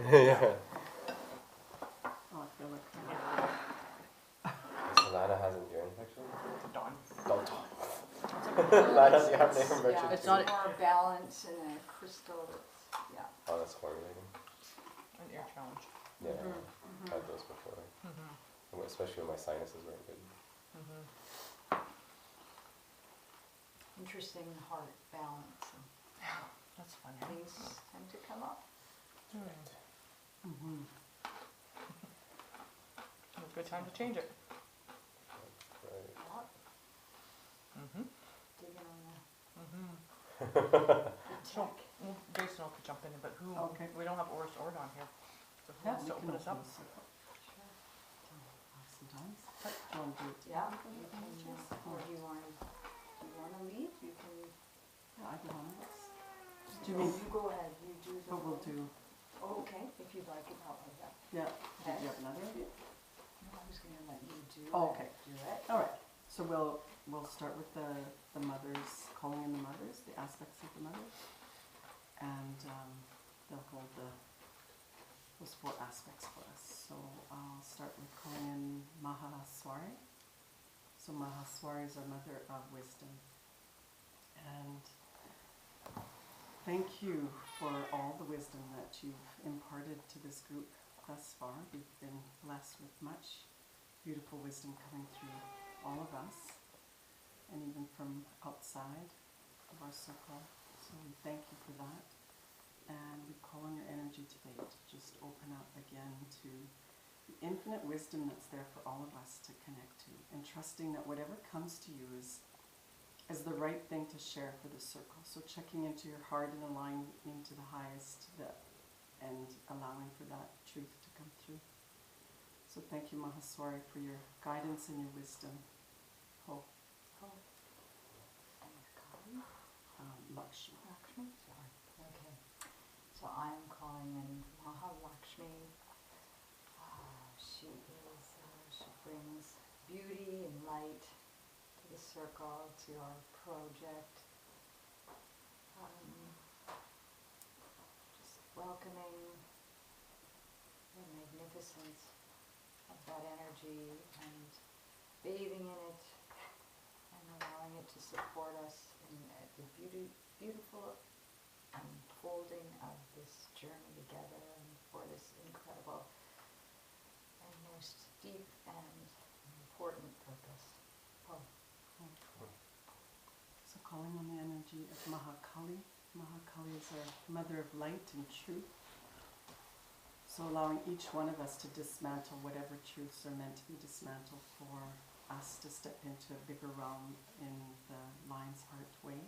Yeah. Oh, I feel like Lana hasn't joined actually. Dawn. No, Lana's the name from Yeah, Richard. It's not- more balance and a crystal that's, yeah. Oh, that's formulating. An ear challenge. Yeah, Mhm, I've had those before. Mm-hmm. Especially when my sinuses weren't good. Mm-hmm. Interesting heart balance and That's funny. things tend to come up. Mm-hmm. Good time to change it. Right. Yep, Mm-hmm. digging on Mm-hmm. the So, tech. well, Jason will jump in, but who? Okay. We don't have Oris or Dawn here. So who Yeah, wants we to can open us up? open this up. Sure. Sometimes. Do you want to do it? Yeah, together? you can, Yes. or do you want to lead? You can, Yeah, I can on this. Do you no, mean, you go ahead, you do the. but we'll do, Oh, okay, if you'd like it, I'll like that. yeah. Okay. Do you have another idea? No, I was gonna let you do it. Oh, okay. Do it. All right, so we'll start with the mothers, calling in the mothers, the aspects of the mothers. And they'll hold those 4 aspects for us. So I'll start with calling in Mahaswari. So Mahaswari is our mother of wisdom. And thank you for all the wisdom that you've imparted to this group thus far. We've been blessed with much beautiful wisdom coming through all of us, and even from outside of our circle. So we thank you for that. And we call on your energy today to just open up again to the infinite wisdom that's there for all of us to connect to, and trusting that whatever comes to you is the right thing to share for the circle. So checking into your heart and aligning to the highest, and allowing for that truth to come through. So thank you, Mahaswari, for your guidance and your wisdom. Ho. Oh. And Kali? Lakshmi. Lakshmi? Sorry. Okay. So I am calling in Mahalakshmi. She brings beauty and light to the circle, to our project. Just welcoming the magnificence of that energy and bathing in it and allowing it to support us in the beautiful unfolding of this journey together, and for this incredible and most deep and important purpose. Oh. So calling on the energy of Mahakali. Mahakali is our mother of light and truth. So allowing each one of us to dismantle whatever truths are meant to be dismantled for us to step into a bigger realm in the Lion's Heart way.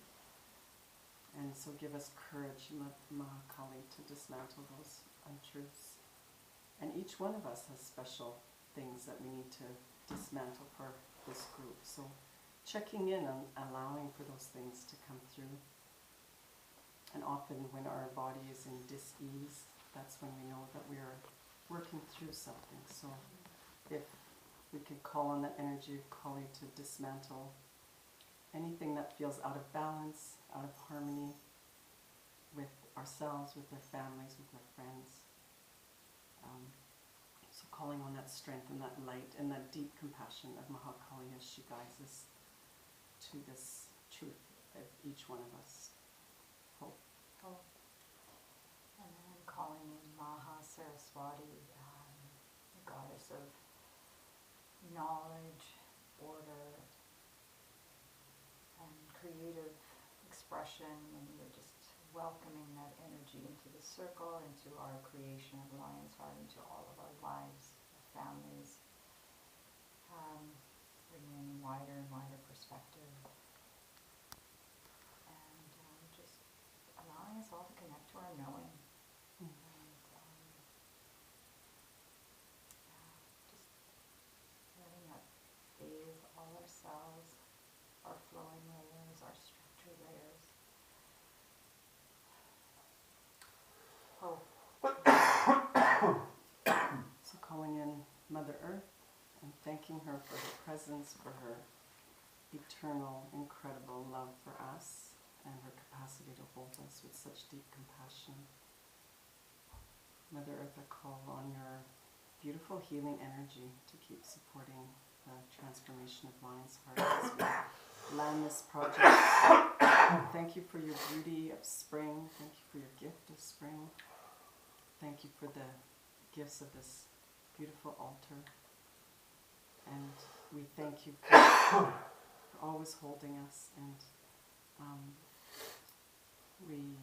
And so give us courage, Mahakali, to dismantle those untruths. And each one of us has special things that we need to dismantle for this group. So checking in and allowing for those things to come through. And often when our body is in dis-ease, that's when we know that we are working through something. So if we could call on that energy of Kali to dismantle anything that feels out of balance, out of harmony with ourselves, with our families, with our friends. So calling on that strength and that light and that deep compassion of Mahakali as she guides us to this truth of each one of us. Hope. Oh. And then I'm calling in Maha Saraswati, the goddess of knowledge, order, and creative expression, and we're just welcoming that energy into the circle, into our creation of Lion's Heart, into all of our lives, our families, bringing in wider and wider perspective, and just allowing us all to connect to our knowing. And just letting that bathe all our cells, our flowing layers, our structured layers. Hope. So calling in Mother Earth and thanking her for her presence, for her eternal, incredible love for us, and her capacity to hold us with such deep compassion. Mother Earth, I call on your beautiful healing energy to keep supporting the transformation of Lion's Heart as we land this project. Thank you for your beauty of spring. Thank you for your gift of spring. Thank you for the gifts of this beautiful altar. And we thank you for always holding us, and we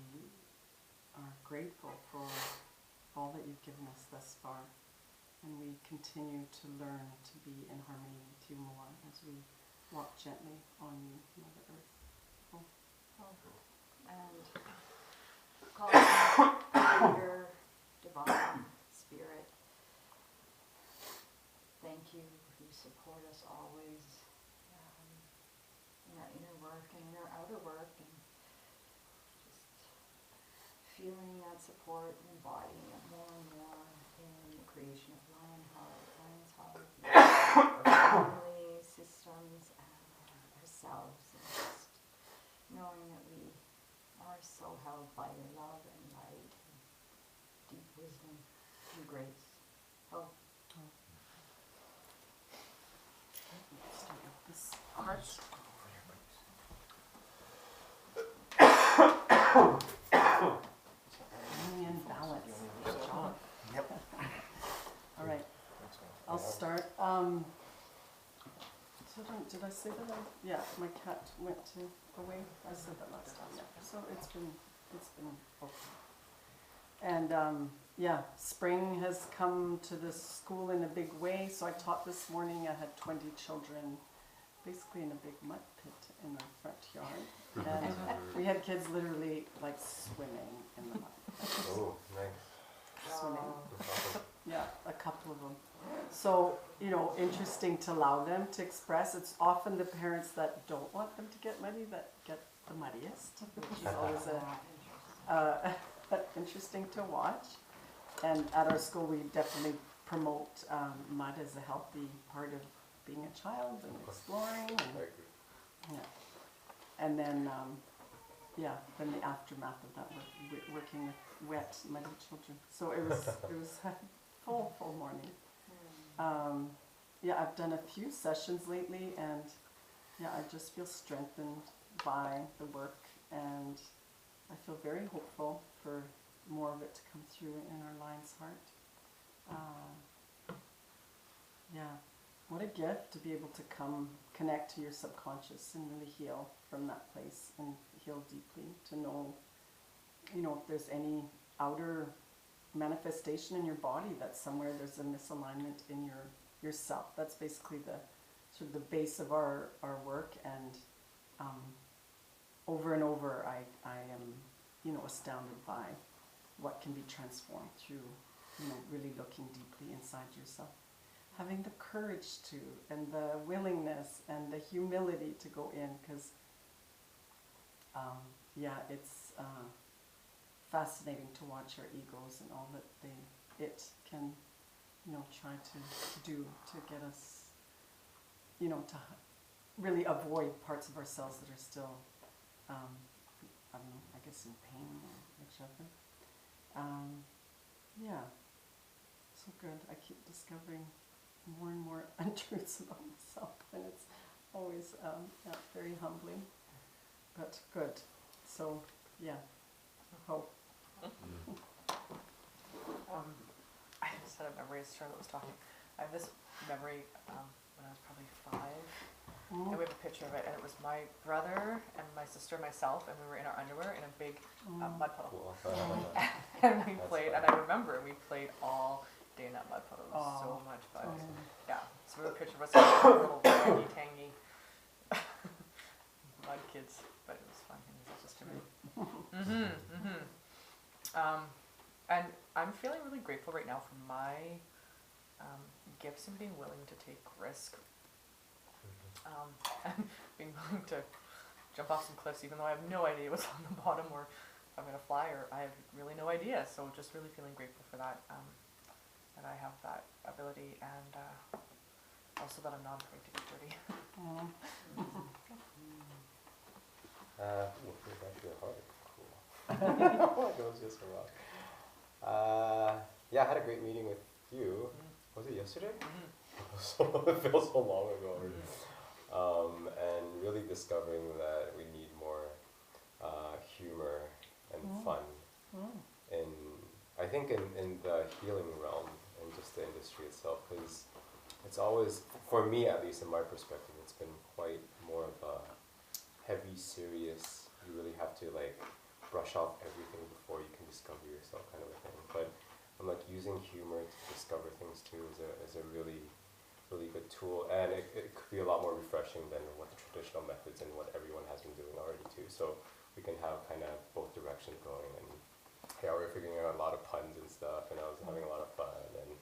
are grateful for all that you've given us thus far, and we continue to learn to be in harmony with you more as we walk gently on you, Mother Earth. And call on your divine spirit. Thank you. You support us always in our inner work and in our outer work, and just feeling that support and embodying it more and more in the creation of Lion's Heart, our family systems, and ourselves, and just knowing that we are so held by your love and light and deep wisdom and grace. Hope. Start with this heart. In balance. Yep. All right, I'll start. Did I say that? Yeah, my cat went away. I said that last time. Yeah. So it's been okay. And yeah, spring has come to the school in a big way. So I taught this morning. I had 20 children, basically in a big mud pit in our front yard, and we had kids literally like swimming in the mud. Oh, nice. Swimming. That's awesome. Yeah, a couple of them. So, interesting to allow them to express. It's often the parents that don't want them to get muddy that get the muddiest, which is always interesting to watch. And at our school, we definitely promote mud as a healthy part of being a child and exploring. And, I agree. yeah. And then, then the aftermath of that, working with wet, muddy children. So it was a full morning. I've done a few sessions lately, and I just feel strengthened by the work, and I feel very hopeful for more of it to come through in our Lion's Heart. What a gift to be able to connect to your subconscious and really heal from that place and heal deeply, to know, if there's any outer manifestation in your body that somewhere there's a misalignment in yourself. That's basically the sort of the base of our work, and over and over I am astounded by what can be transformed through really looking deeply inside yourself, having the courage to, and the willingness and the humility to go in, because it's fascinating to watch our egos and all that it can try to do to get us to really avoid parts of ourselves that are still I guess in pain or whichever. So good. I keep discovering more and more untruths about myself, and it's always very humbling, but good. So hope. I just had a memory as Charlotte was talking. I have this memory when I was probably 5. And we have a picture of it, and it was my brother and my sister and myself, and we were in our underwear in a big mud puddle. Cool. And we That's played, fun. and I remember we played all day in that mud puddle. It was so much fun. Yeah, so we have a picture of us like little tangy mud kids, but it was fun. It was just too many. And I'm feeling really grateful right now for my gifts and being willing to take risk. And being willing to jump off some cliffs, even though I have no idea what's on the bottom, or if I'm going to fly, or I have really no idea. So just really feeling grateful for that, that I have that ability, and also that I'm not afraid to get dirty. What was actually hard? Cool. It was just a rock. yeah, I had a great meeting with you. Was it yesterday? Mm-hmm. It feels so long ago already. Mm-hmm. And really discovering that we need more humor and fun in, I think in the healing realm and just the industry itself, because it's always, for me at least in my perspective, it's been quite more of a heavy, serious, you really have to like brush off everything before you can discover yourself kind of a thing. But I'm like using humor to discover things too is a really, really good tool, and it could be a lot more refreshing than what the traditional methods and what everyone has been doing already too. So we can have kind of both directions going, and yeah, we're figuring out a lot of puns and stuff, and I was having a lot of fun, and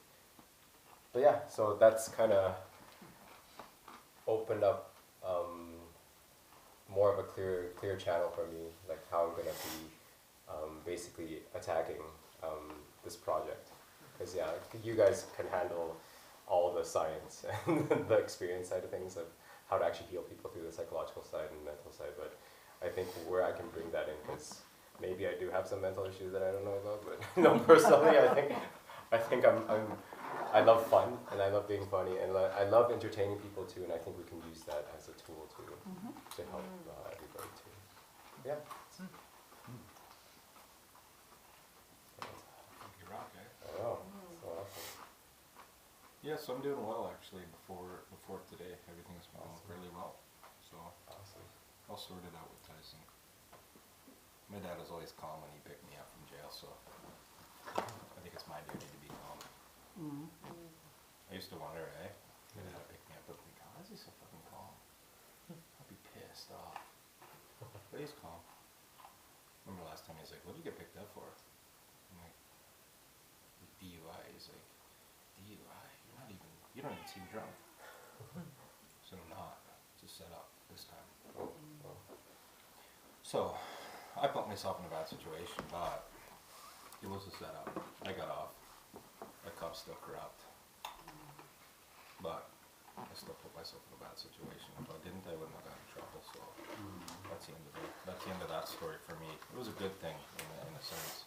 but yeah, so that's kind of opened up more of a clear channel for me, like how I'm gonna be basically attacking this project, because yeah, you guys can handle all the science and the experience side of things of how to actually heal people through the psychological side and mental side, but I think where I can bring that in, because maybe I do have some mental issues that I don't know about, but no, personally, I think I love fun, and I love being funny, and I love entertaining people too, and I think we can use that as a tool to help everybody too. Yeah. You rock, eh? I know. So awesome. Yeah, so I'm doing well actually. Before today, everything's going really well. So Awesome. all sorted out with Tyson. My dad is always calm when he picked me up from jail, so I think it's my duty to be calm. I used to wonder, my dad would pick me up and think, how is he so fucking calm? I'd be pissed off. But he's calm. Remember last time he's like, what did you get picked up for? I'm like, DUI. He's like, DUI? You don't even seem drunk. So I'm not. It's a setup this time. So I put myself in a bad situation, but it was a setup. I got off. The cop's still corrupt. But I still put myself in a bad situation. If I didn't, I wouldn't have gotten in trouble. So that's the end of it. That's the end of that story for me. It was a good thing in a sense.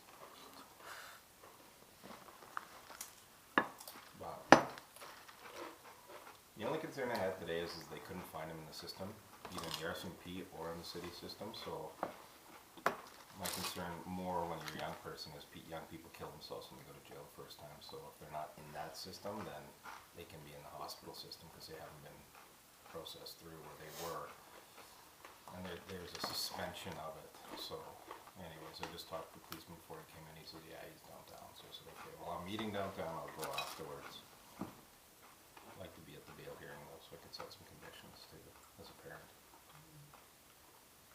But the only concern I had today is they couldn't find him in the system, either in the RCMP or in the city system. So my concern more when you're a young person is young people kill themselves when they go to jail the first time. So if they're not in that system, then they can be in the hospital system because they haven't been processed through where they were. And there's a suspension of it. So anyways, I just talked to the policeman before he came in. He said, yeah, he's downtown. So I said, okay, well, I'm meeting downtown. I'll go afterwards. I'd like to be at the bail hearing though, so I could set some conditions too as a parent.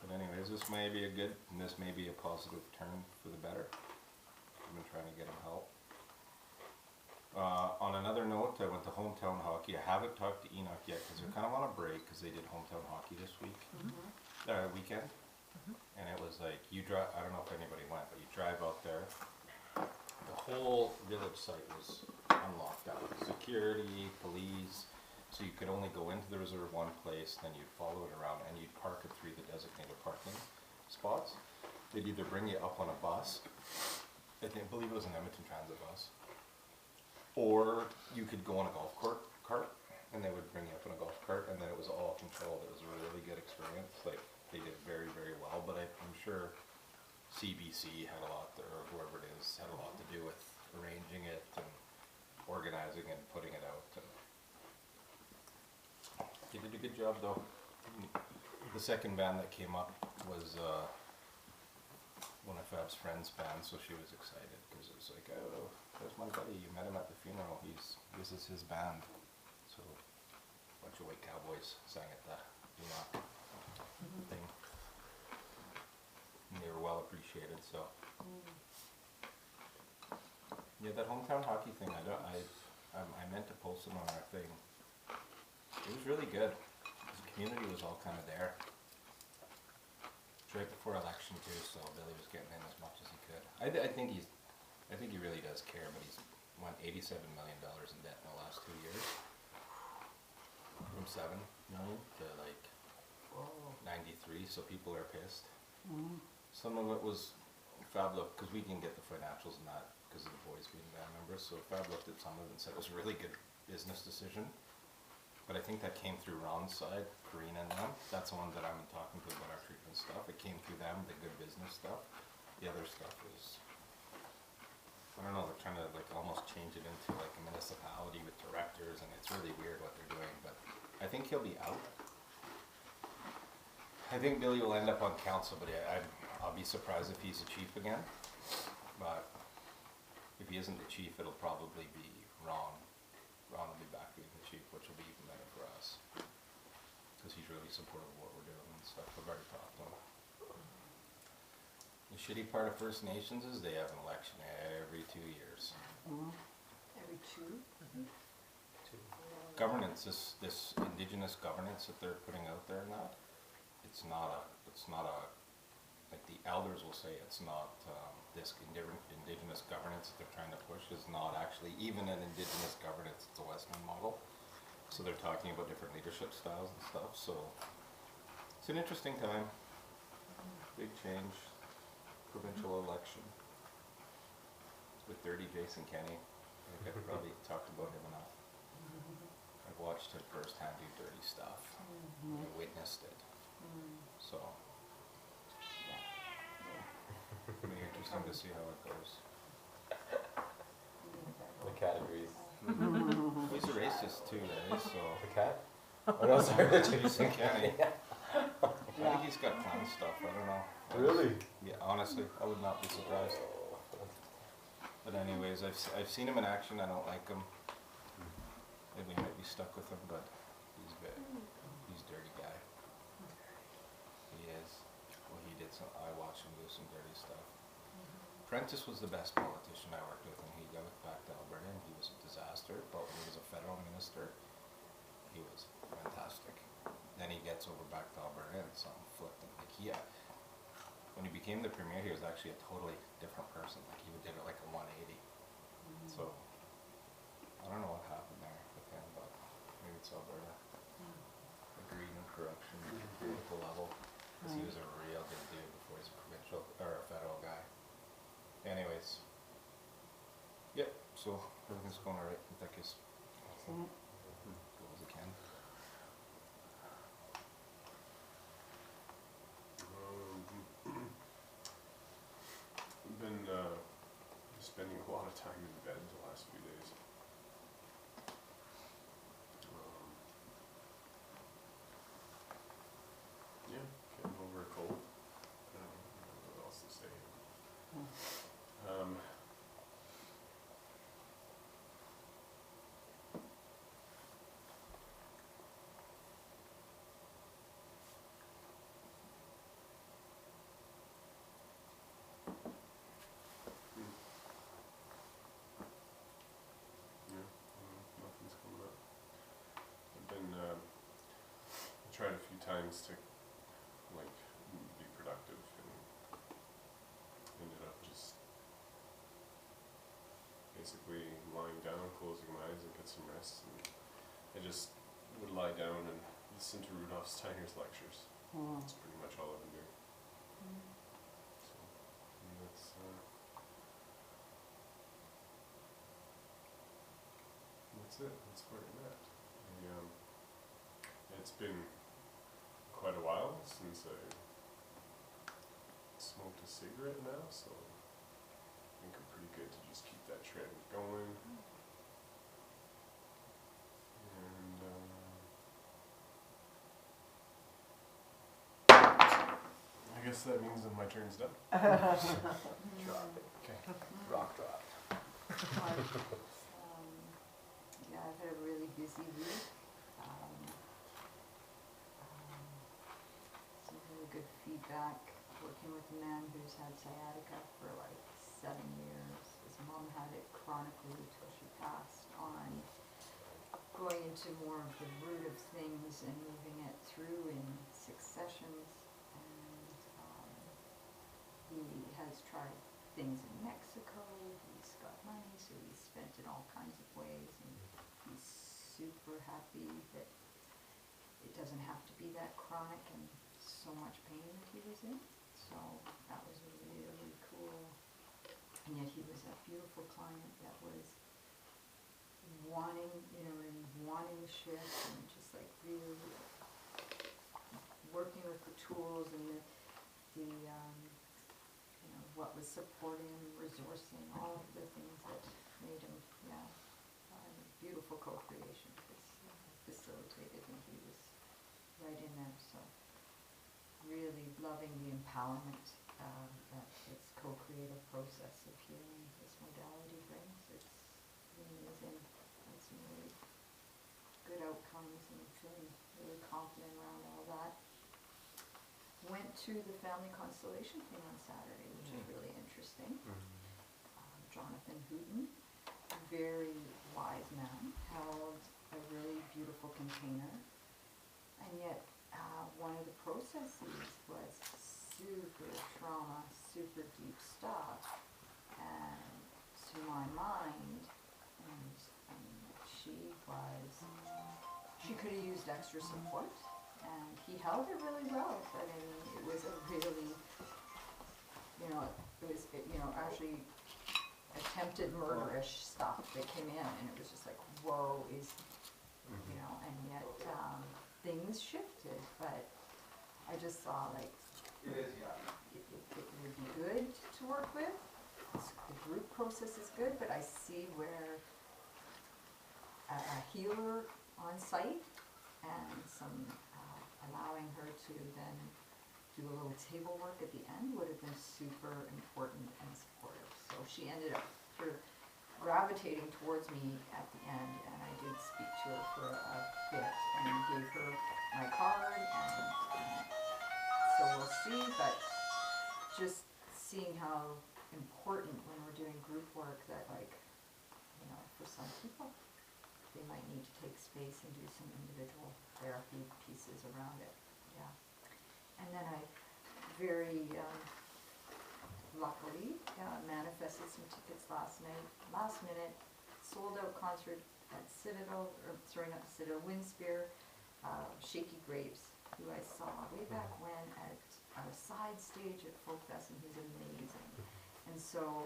But anyways, this may be a positive turn for the better. I've been trying to get him help. On another note, I went to hometown hockey. I haven't talked to Enoch yet because they're kind of on a break because they did hometown hockey this weekend. And it was like, I don't know if anybody went, but you drive out there. The whole village site was unlocked out. Security, police. So you could only go into the reserve one place, then you'd follow it around, and you'd park it through the designated parking spots. They'd either bring you up on a bus, I believe it was an Edmonton Transit bus, or you could go on a golf cart, and they would bring you up on a golf cart, and then it was all controlled. It was a really good experience. Like, they did very, very well, but I'm sure CBC had a lot, or whoever it is, had a lot to do with arranging it, and organizing and putting it out. And they did a good job though. The second band that came up was one of Fab's friend's bands, so she was excited because it was like, oh, there's my buddy, you met him at the funeral, this is his band. So a bunch of white cowboys sang at the thing. And they were well appreciated, so. Yeah, that hometown hockey thing, I meant to post it on our thing. It was really good. The community was all kind of there. It's right before election too, so Billy was getting in as much as he could. I think he really does care, but he's won $87 million in debt in the last 2 years. From 7 million to like 93, so people are pissed. Some of it was Fab looked, because we can get the financials and that because of the boys being band members, so Fab looked at some of it and said it was a really good business decision. But I think that came through Ron's side, Karina and them. That's the one that I'm talking to about our treatment stuff. It came through them, the good business stuff. The other stuff is, I don't know, they're trying to like almost change it into like a municipality with directors, and it's really weird what they're doing, but I think he'll be out. I think Billy will end up on council, but I'll be surprised if he's the chief again. But if he isn't the chief, it'll probably be Ron. Ron will be back being the chief, which will be even better for us. Because he's really supportive of what we're doing and stuff. I've already talked to him. The shitty part of First Nations is they have an election every 2 years. Every two? Governance, this indigenous governance that they're putting out there now, it's not a, like the elders will say it's not, this indigenous governance that they're trying to push is not actually even an indigenous governance, it's a Western model. So they're talking about different leadership styles and stuff, so it's an interesting time. Big change, provincial election. With Dirty Jason Kenney, I think I've probably talked about him enough. I've watched him firsthand do dirty stuff. I witnessed it. So, it'll be interesting to see how it goes. The cat agrees. He's a racist too, eh? So, The cat? Oh no, sorry, the Jason Kenney. I think he's got planned stuff, I don't know. Really? Yeah, honestly, I would not be surprised. But anyways, I've seen him in action, I don't like him. Maybe we might be stuck with him, but he's a dirty guy. He is. Well, he did some, I watched him do some dirty stuff. Prentice was the best politician I worked with when he got back to Alberta, and he was a disaster, but when he was a federal minister, he was fantastic. Then he gets over back to Alberta and something flipped him. Like when he became the premier, he was actually a totally different person. Like he did it like a 180. So, I don't know what happened there with him, but maybe it's Alberta. The greed and corruption at the political level. Because he was a real good dude before he's a provincial, or a federal guy. Anyways. Yep, so everything's going alright. I think it's cool as it can. I've been spending a lot of time in bed the last few days. Yeah, getting over a cold. I don't know what else to say. Nothing's coming up. I've been tried a few times to like be productive and ended up just basically lying down, closing my eyes and get some rest. And I just would lie down and listen to Rudolf Steiner's lectures. That's pretty much all I've been doing. So, and that's it. That's where I'm at. It's been quite a while since I smoked a cigarette now, so I think I'm pretty good to just keep that trend going. And I guess that means that my turn's done. Drop it. Okay. Rock drop. Yeah, I've had a really busy week. Some really good feedback, working with a man who's had sciatica for like 7 years. His mom had it chronically till she passed on, going into more of the root of things and moving it through in 6 sessions. And he has tried things in Mexico. He's got money, so he's spent in all kinds of ways, and he's super happy that it doesn't have to be that chronic and so much pain that he was in. So that was a really cool And yet he was a beautiful client that was wanting, and wanting the shift and just like really working with the tools and the what was supporting, resourcing, all of the things that made him, beautiful co-creation facilitated, and he was right in there. So really loving the empowerment that this co-creative process of healing this modality brings. It's amazing. Had some really good outcomes and feeling really confident around all that. Went to the family constellation thing on Saturday, which is really interesting. Jonathan Hooten, a very wise man, held a really beautiful container, and yet one of the processes was super trauma, super deep stuff, and to my mind, and she could have used extra support, and he held it really well. But I mean, it was a really, actually attempted murderish stuff that came in, and it was just like, whoa, and yet things shifted, but I just saw like it would be good to work with. The group process is good, but I see where a healer on site and some allowing her to then do a little table work at the end would have been super important and supportive. So she ended up sort of gravitating towards me at the end, and I did speak to her for a bit and gave her my card, and so we'll see. But just seeing how important when we're doing group work that, like, for some people they might need to take space and do some individual therapy pieces around it. Yeah. And then I very luckily manifested some tickets last minute, sold out concert at Citadel, not Citadel, Windspear, Shaky Grapes, who I saw way back when at a side stage at Folk Fest, and he's amazing. And so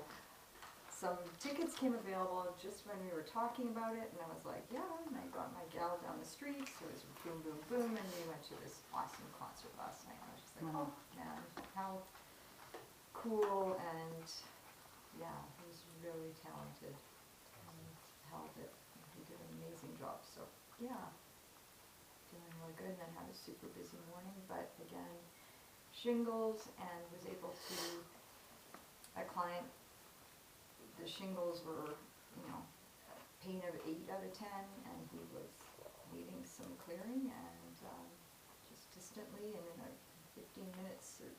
some tickets came available just when we were talking about it, and I was like, yeah, and I got my gal down the street, so it was boom, boom, boom, and we went to this awesome concert last night. I was just like, oh man, how cool, and yeah, he was really talented and held it. He did an amazing job, so yeah, doing really good. And then had a super busy morning, but again, shingles, and was able to, a client, the shingles were, pain of 8 out of 10, and he was needing some clearing, and just distantly, and in 15 minutes, or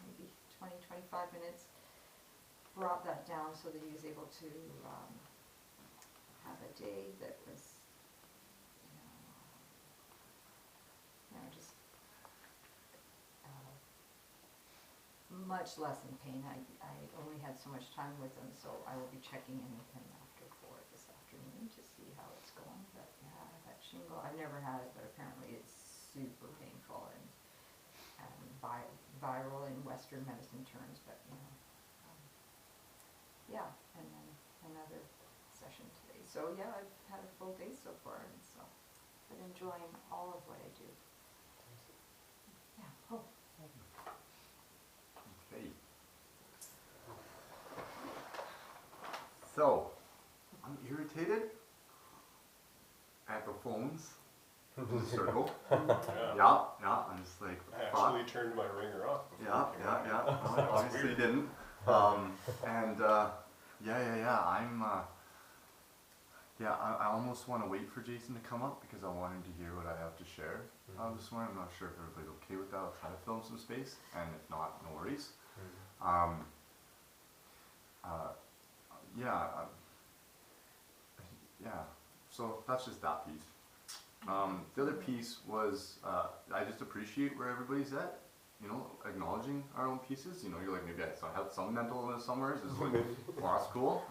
maybe 20, 25 minutes, brought that down so that he was able to have a day that was, just much less in pain. I only had so much time with him, so I will be checking in with him after 4 this afternoon to see how it's going. But yeah, that shingle, I've never had it, but apparently it's super painful and viral in Western medicine terms. But yeah, and then another session today. So yeah, I've had a full day so far, and so but enjoying all of what I do. Yeah. Oh. Okay. So, I'm irritated at the phones. Circle. Yeah, I'm just like, I actually turned my ringer off before yeah. No, obviously didn't. I almost want to wait for Jason to come up because I want him to hear what I have to share this morning. I'm not sure if everybody's okay with that. I'll try to fill in some space, and if not, no worries. So that's just that piece. The other piece was I just appreciate where everybody's at. Acknowledging our own pieces. You're like, maybe I have some mental illness somewhere. So it's like, well, that's cool.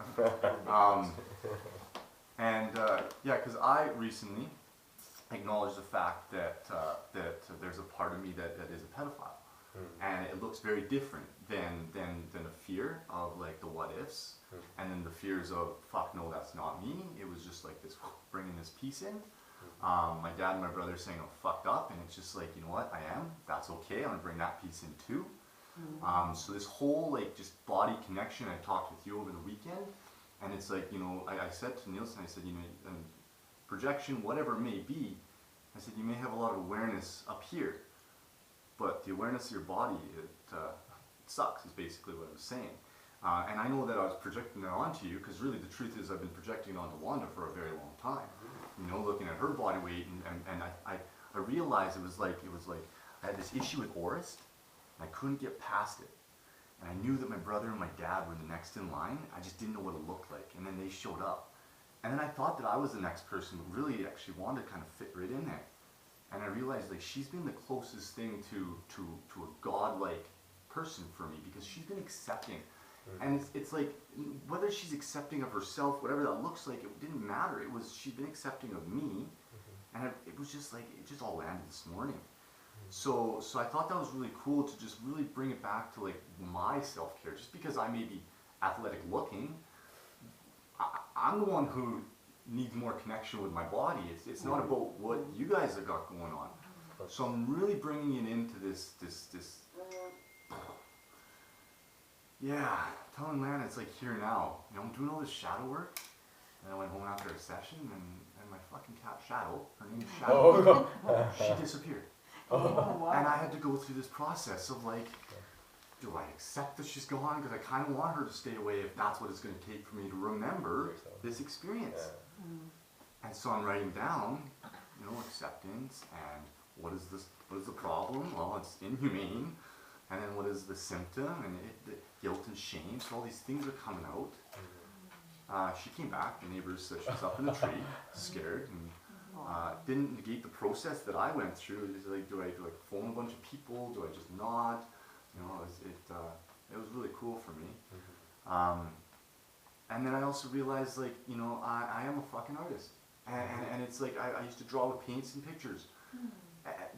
Because I recently acknowledged the fact that there's a part of me that is a pedophile. and it looks very different than a fear of like the what ifs, and then the fears of fuck no, that's not me. It was just like this bringing this piece in. My dad and my brother saying I'm fucked up, and it's just like, you know what, I am. That's okay. I'm gonna bring that piece in too. So this whole like just body connection. I talked with you over the weekend, and it's like, you know, I said to Nielsen, I said, you know, and projection, whatever it may be, I said you may have a lot of awareness up here, but the awareness of your body, it sucks. Is basically what I was saying. And I know that I was projecting that onto you because really the truth is I've been projecting it onto Wanda for a very long time. You know, looking at her body weight, and I realized it was like I had this issue with Orist, and I couldn't get past it. And I knew that my brother and my dad were the next in line. I just didn't know what it looked like. And then they showed up. And then I thought that I was the next person, but really actually Wanda kind of fit right in there. And I realized like she's been the closest thing to a godlike person for me because she's been accepting. And it's like, whether she's accepting of herself, whatever that looks like, it didn't matter. It was, she'd been accepting of me, and it was just like, it just all landed this morning. So I thought that was really cool to just really bring it back to like my self-care. Just because I may be athletic looking, I'm the one who needs more connection with my body. It's not about what you guys have got going on. So I'm really bringing it into this yeah, telling Lana it's like here now. You know, I'm doing all this shadow work, and I went home after a session, and my fucking cat Shadow, her name is Shadow, she disappeared. Wow. And I had to go through this process of like, do I accept that she's gone? Because I kind of want her to stay away if that's what it's going to take for me to remember this experience. And so I'm writing down, you know, acceptance, and what is the problem? Well, it's inhumane. And then what is the symptom, and the guilt and shame, so all these things are coming out. She came back, the neighbors said she was up in the tree, scared, and didn't negate the process that I went through. It was like, do I phone a bunch of people, do I just not? You know, it was really cool for me. And then I also realized, like, you know, I am a fucking artist. And it's like, I used to draw with paints and pictures.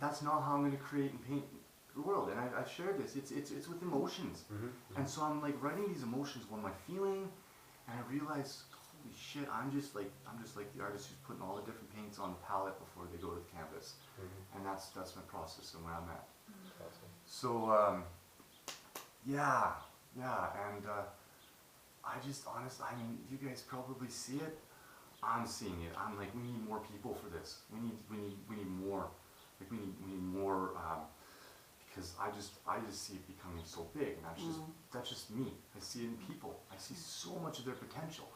That's not how I'm going to create and paint the world, and I've shared this. It's with emotions, and so I'm like writing these emotions. What am I feeling? And I realize, holy shit, I'm just like the artist who's putting all the different paints on the palette before they go to the canvas, and that's my process and where I'm at. So yeah, and I just honestly, I mean, you guys probably see it. I'm seeing it. I'm like, we need more people for this. We need more. Like we need more. Because I just see it becoming so big, and that's just me. I see it in people. I see so much of their potential,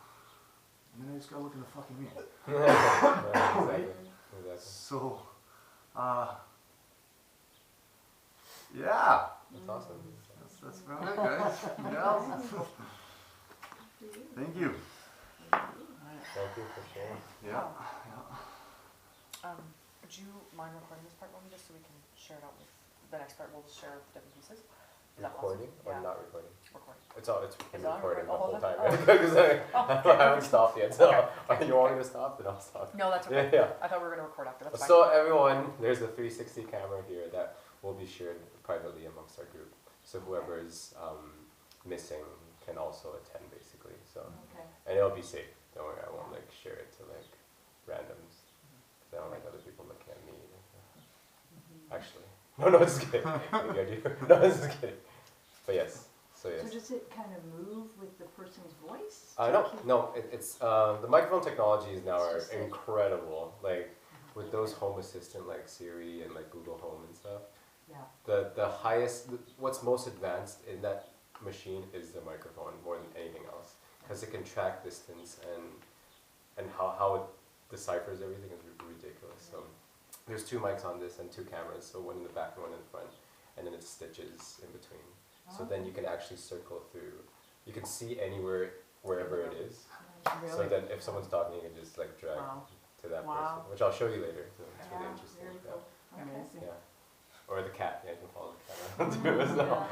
and then I just gotta look in the fucking mirror. Right? Exactly. So, yeah. That's awesome. That's about it, guys. Yeah. Thank you. Thank you for sharing. Yeah. Would you mind recording this part, Romy, just so we can share it out with the next part? We'll share the different pieces. Is that Recording possible? or Yeah. not recording? Recording. It's been Is it on recording recording? the Oh, whole hold time. it. Because I haven't stopped yet. So Okay. you want me to stop? Then I'll stop. No, that's okay. Yeah. I thought we were going to record after. That's fine. So everyone, there's a 360 camera here that will be shared privately amongst our group. So whoever is missing can also attend, basically. So and it'll be safe. Don't worry, I won't like share it to like randoms. Because I don't like other people looking at me. Actually, no, just kidding. Maybe I do. No, just kidding. But yes. So yes. So does it kind of move with the person's voice? No. It's the microphone technologies now are It's just like- incredible. Like with those Home Assistant like Siri and like Google Home and stuff. Yeah. The highest, what's most advanced in that machine is the microphone more than anything else, because it can track distance and how it deciphers everything is ridiculous. So there's 2 mics on this and 2 cameras, so one in the back and one in front, and then it stitches in between. So then you can actually circle through. You can see anywhere, wherever it is. So then if someone's talking, you can just like drag to that person, which I'll show you later. So it's really interesting. Very Yeah. cool. Amazing. Yeah. Or the cat, yeah, you can follow the cat around too as well.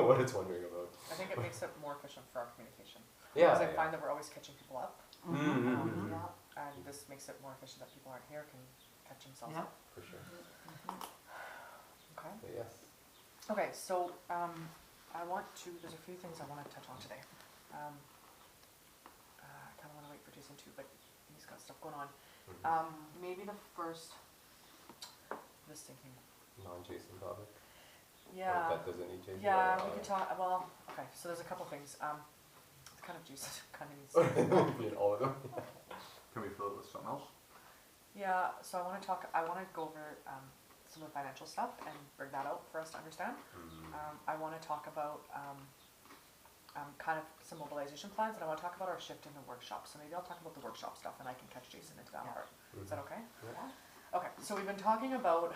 What it's wondering about. I think it makes it more efficient for our communication. Yeah. Because I find that we're always catching people up, Mm-hmm. Yeah. and this makes it more efficient that people aren't here can catch themselves Yeah. up. For sure. Okay. But yes. Okay, so I want to, there's a few things I want to touch on today. I kind of want to wait for Jason too, but he's got stuff going on. Maybe the first, this thinking. Non-Jason topic? Yeah. Or that doesn't need Jason? Yeah, we could talk, well, okay, so there's a couple things. It's kind of Jason, kind of needs to. In all of them? Can we fill it with something else? Yeah, so I want to go over some of the financial stuff and bring that out for us to understand. I want to talk about kind of some mobilization plans, and I want to talk about our shift in the workshop. So maybe I'll talk about the workshop stuff, and I can catch Jason into that part. Is that okay? Yeah. Okay, so we've been talking about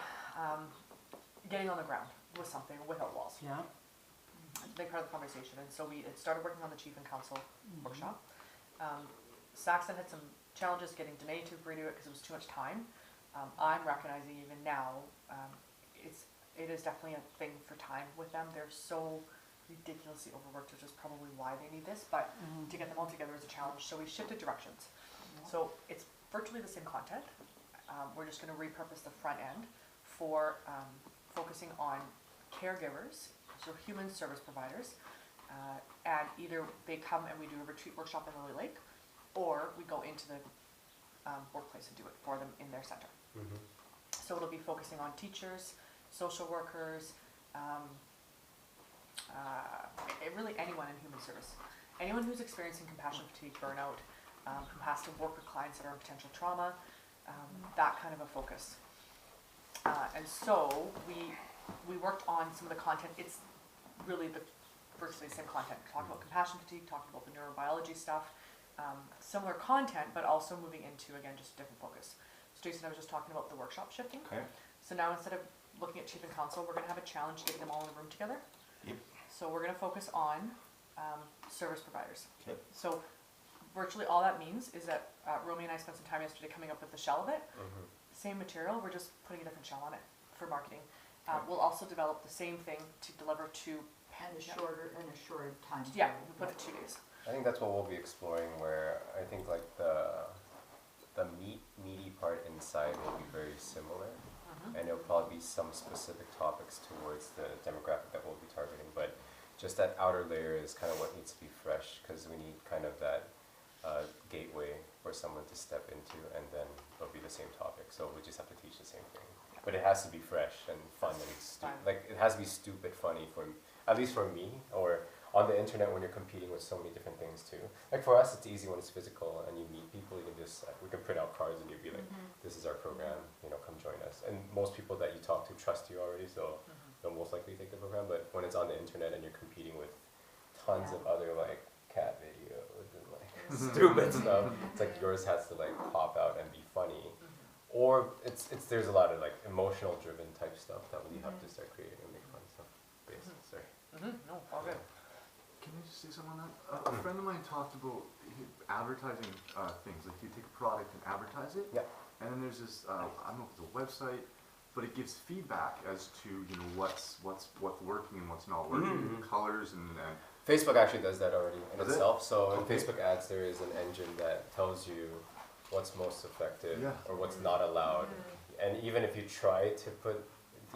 getting on the ground with something without walls. Yeah. It's a big part of the conversation, and so we had started working on the chief and council workshop. Saxon had some challenges getting Danae to agree to it because it was too much time. I'm recognizing even now, it is definitely a thing for time with them. They're so ridiculously overworked, which is probably why they need this, but to get them all together is a challenge. So we shifted directions. So it's virtually the same content. We're just going to repurpose the front end for focusing on caregivers, so human service providers, and either they come and we do a retreat workshop in Lily Lake, or we go into the workplace and do it for them in their center. So it'll be focusing on teachers, social workers, really anyone in human service. Anyone who's experiencing compassion fatigue, burnout, who has to work with clients that are in potential trauma, that kind of a focus. And so we worked on some of the content. It's really virtually the same content. Talking about compassion fatigue, talking about the neurobiology stuff, similar content, but also moving into, again, just a different focus. So Jason, I was just talking about the workshop shifting. Okay. So now instead of looking at chief and council, we're going to have a challenge getting them all in a room together. Yep. So we're going to focus on service providers. Okay. So virtually all that means is that Romy and I spent some time yesterday coming up with the shell of it. Same material, we're just putting a different shell on it for marketing. We'll also develop the same thing to deliver to And a shorter time. Yeah, we put it 2 days. I think that's what we'll be exploring, where I think like the meaty part inside will be very similar, and there'll probably be some specific topics towards the demographic that we'll be targeting, but just that outer layer is kind of what needs to be fresh, because we need kind of that gateway for someone to step into, and then it'll be the same topic, so we just have to teach the same thing. But it has to be fresh and fun and like it has to be stupid funny for, at least for me, or on the internet when you're competing with so many different things too. Like for us, it's easy when it's physical and you meet people. You can just we can print out cards and you'd be like, "This is our program. You know, come join us." And most people that you talk to trust you already, so they'll most likely take the program. But when it's on the internet and you're competing with tons of other like cat videos and like stupid stuff, it's like yours has to like pop out and be funny. Or there's a lot of like emotional driven type stuff that we have to start creating and make fun stuff based. Sorry. No, all good. Can I just say something on that? A friend of mine talked about advertising things. Like you take a product and advertise it, and then there's this I don't know if it's a website, but it gives feedback as to what's working and what's not working, colors and Facebook actually does that already in itself. So in Facebook ads, there is an engine that tells you what's most effective or what's not allowed. And even if you try to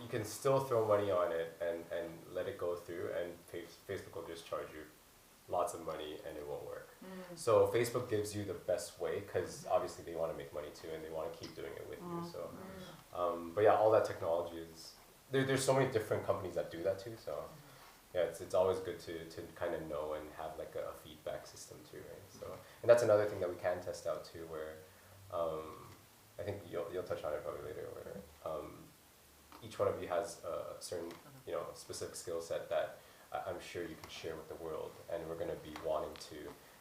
you can still throw money on it and let it go through, and Facebook will just charge you lots of money and it won't work. So Facebook gives you the best way, because obviously they want to make money too and they want to keep doing it with you. So, but yeah, all that technology is, there's so many different companies that do that too. So yeah, it's always good to kind of know and have like a feedback system too, right? So, and that's another thing that we can test out too, where I think you'll touch on it probably later, where each one of you has a certain specific skill set that I'm sure you can share with the world, and we're going to be wanting to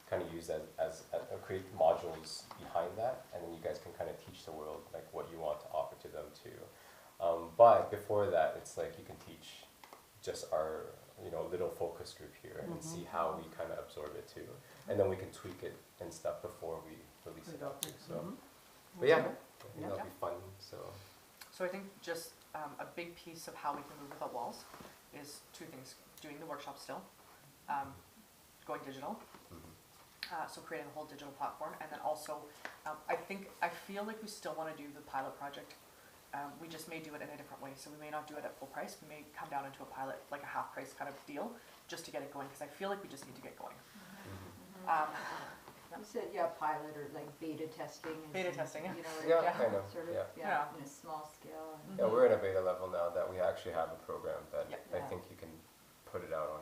kind of use as create modules behind that, and then you guys can kind of teach the world like what you want to offer to them too. But before that, it's like you can teach just our little focus group here and see how we kind of absorb it too, and then we can tweak it and stuff before we release it out too. So, but yeah, I think that'll be fun. So I think just a big piece of how we can move without walls is 2 things: doing the workshop still, going digital, so creating a whole digital platform, and then also I feel like we still want to do the pilot project we just may do it in a different way. So we may not do it at full price. We may come down into a pilot, like a half price kind of deal, just to get it going, because I feel like we just need to get going. You said, pilot or like beta testing. Beta testing, yeah. You know, Yeah, like, kind of, sort of, yeah. in a small scale. And Yeah, we're in a beta level now that we actually have a program that Yeah. I think you can put it out on,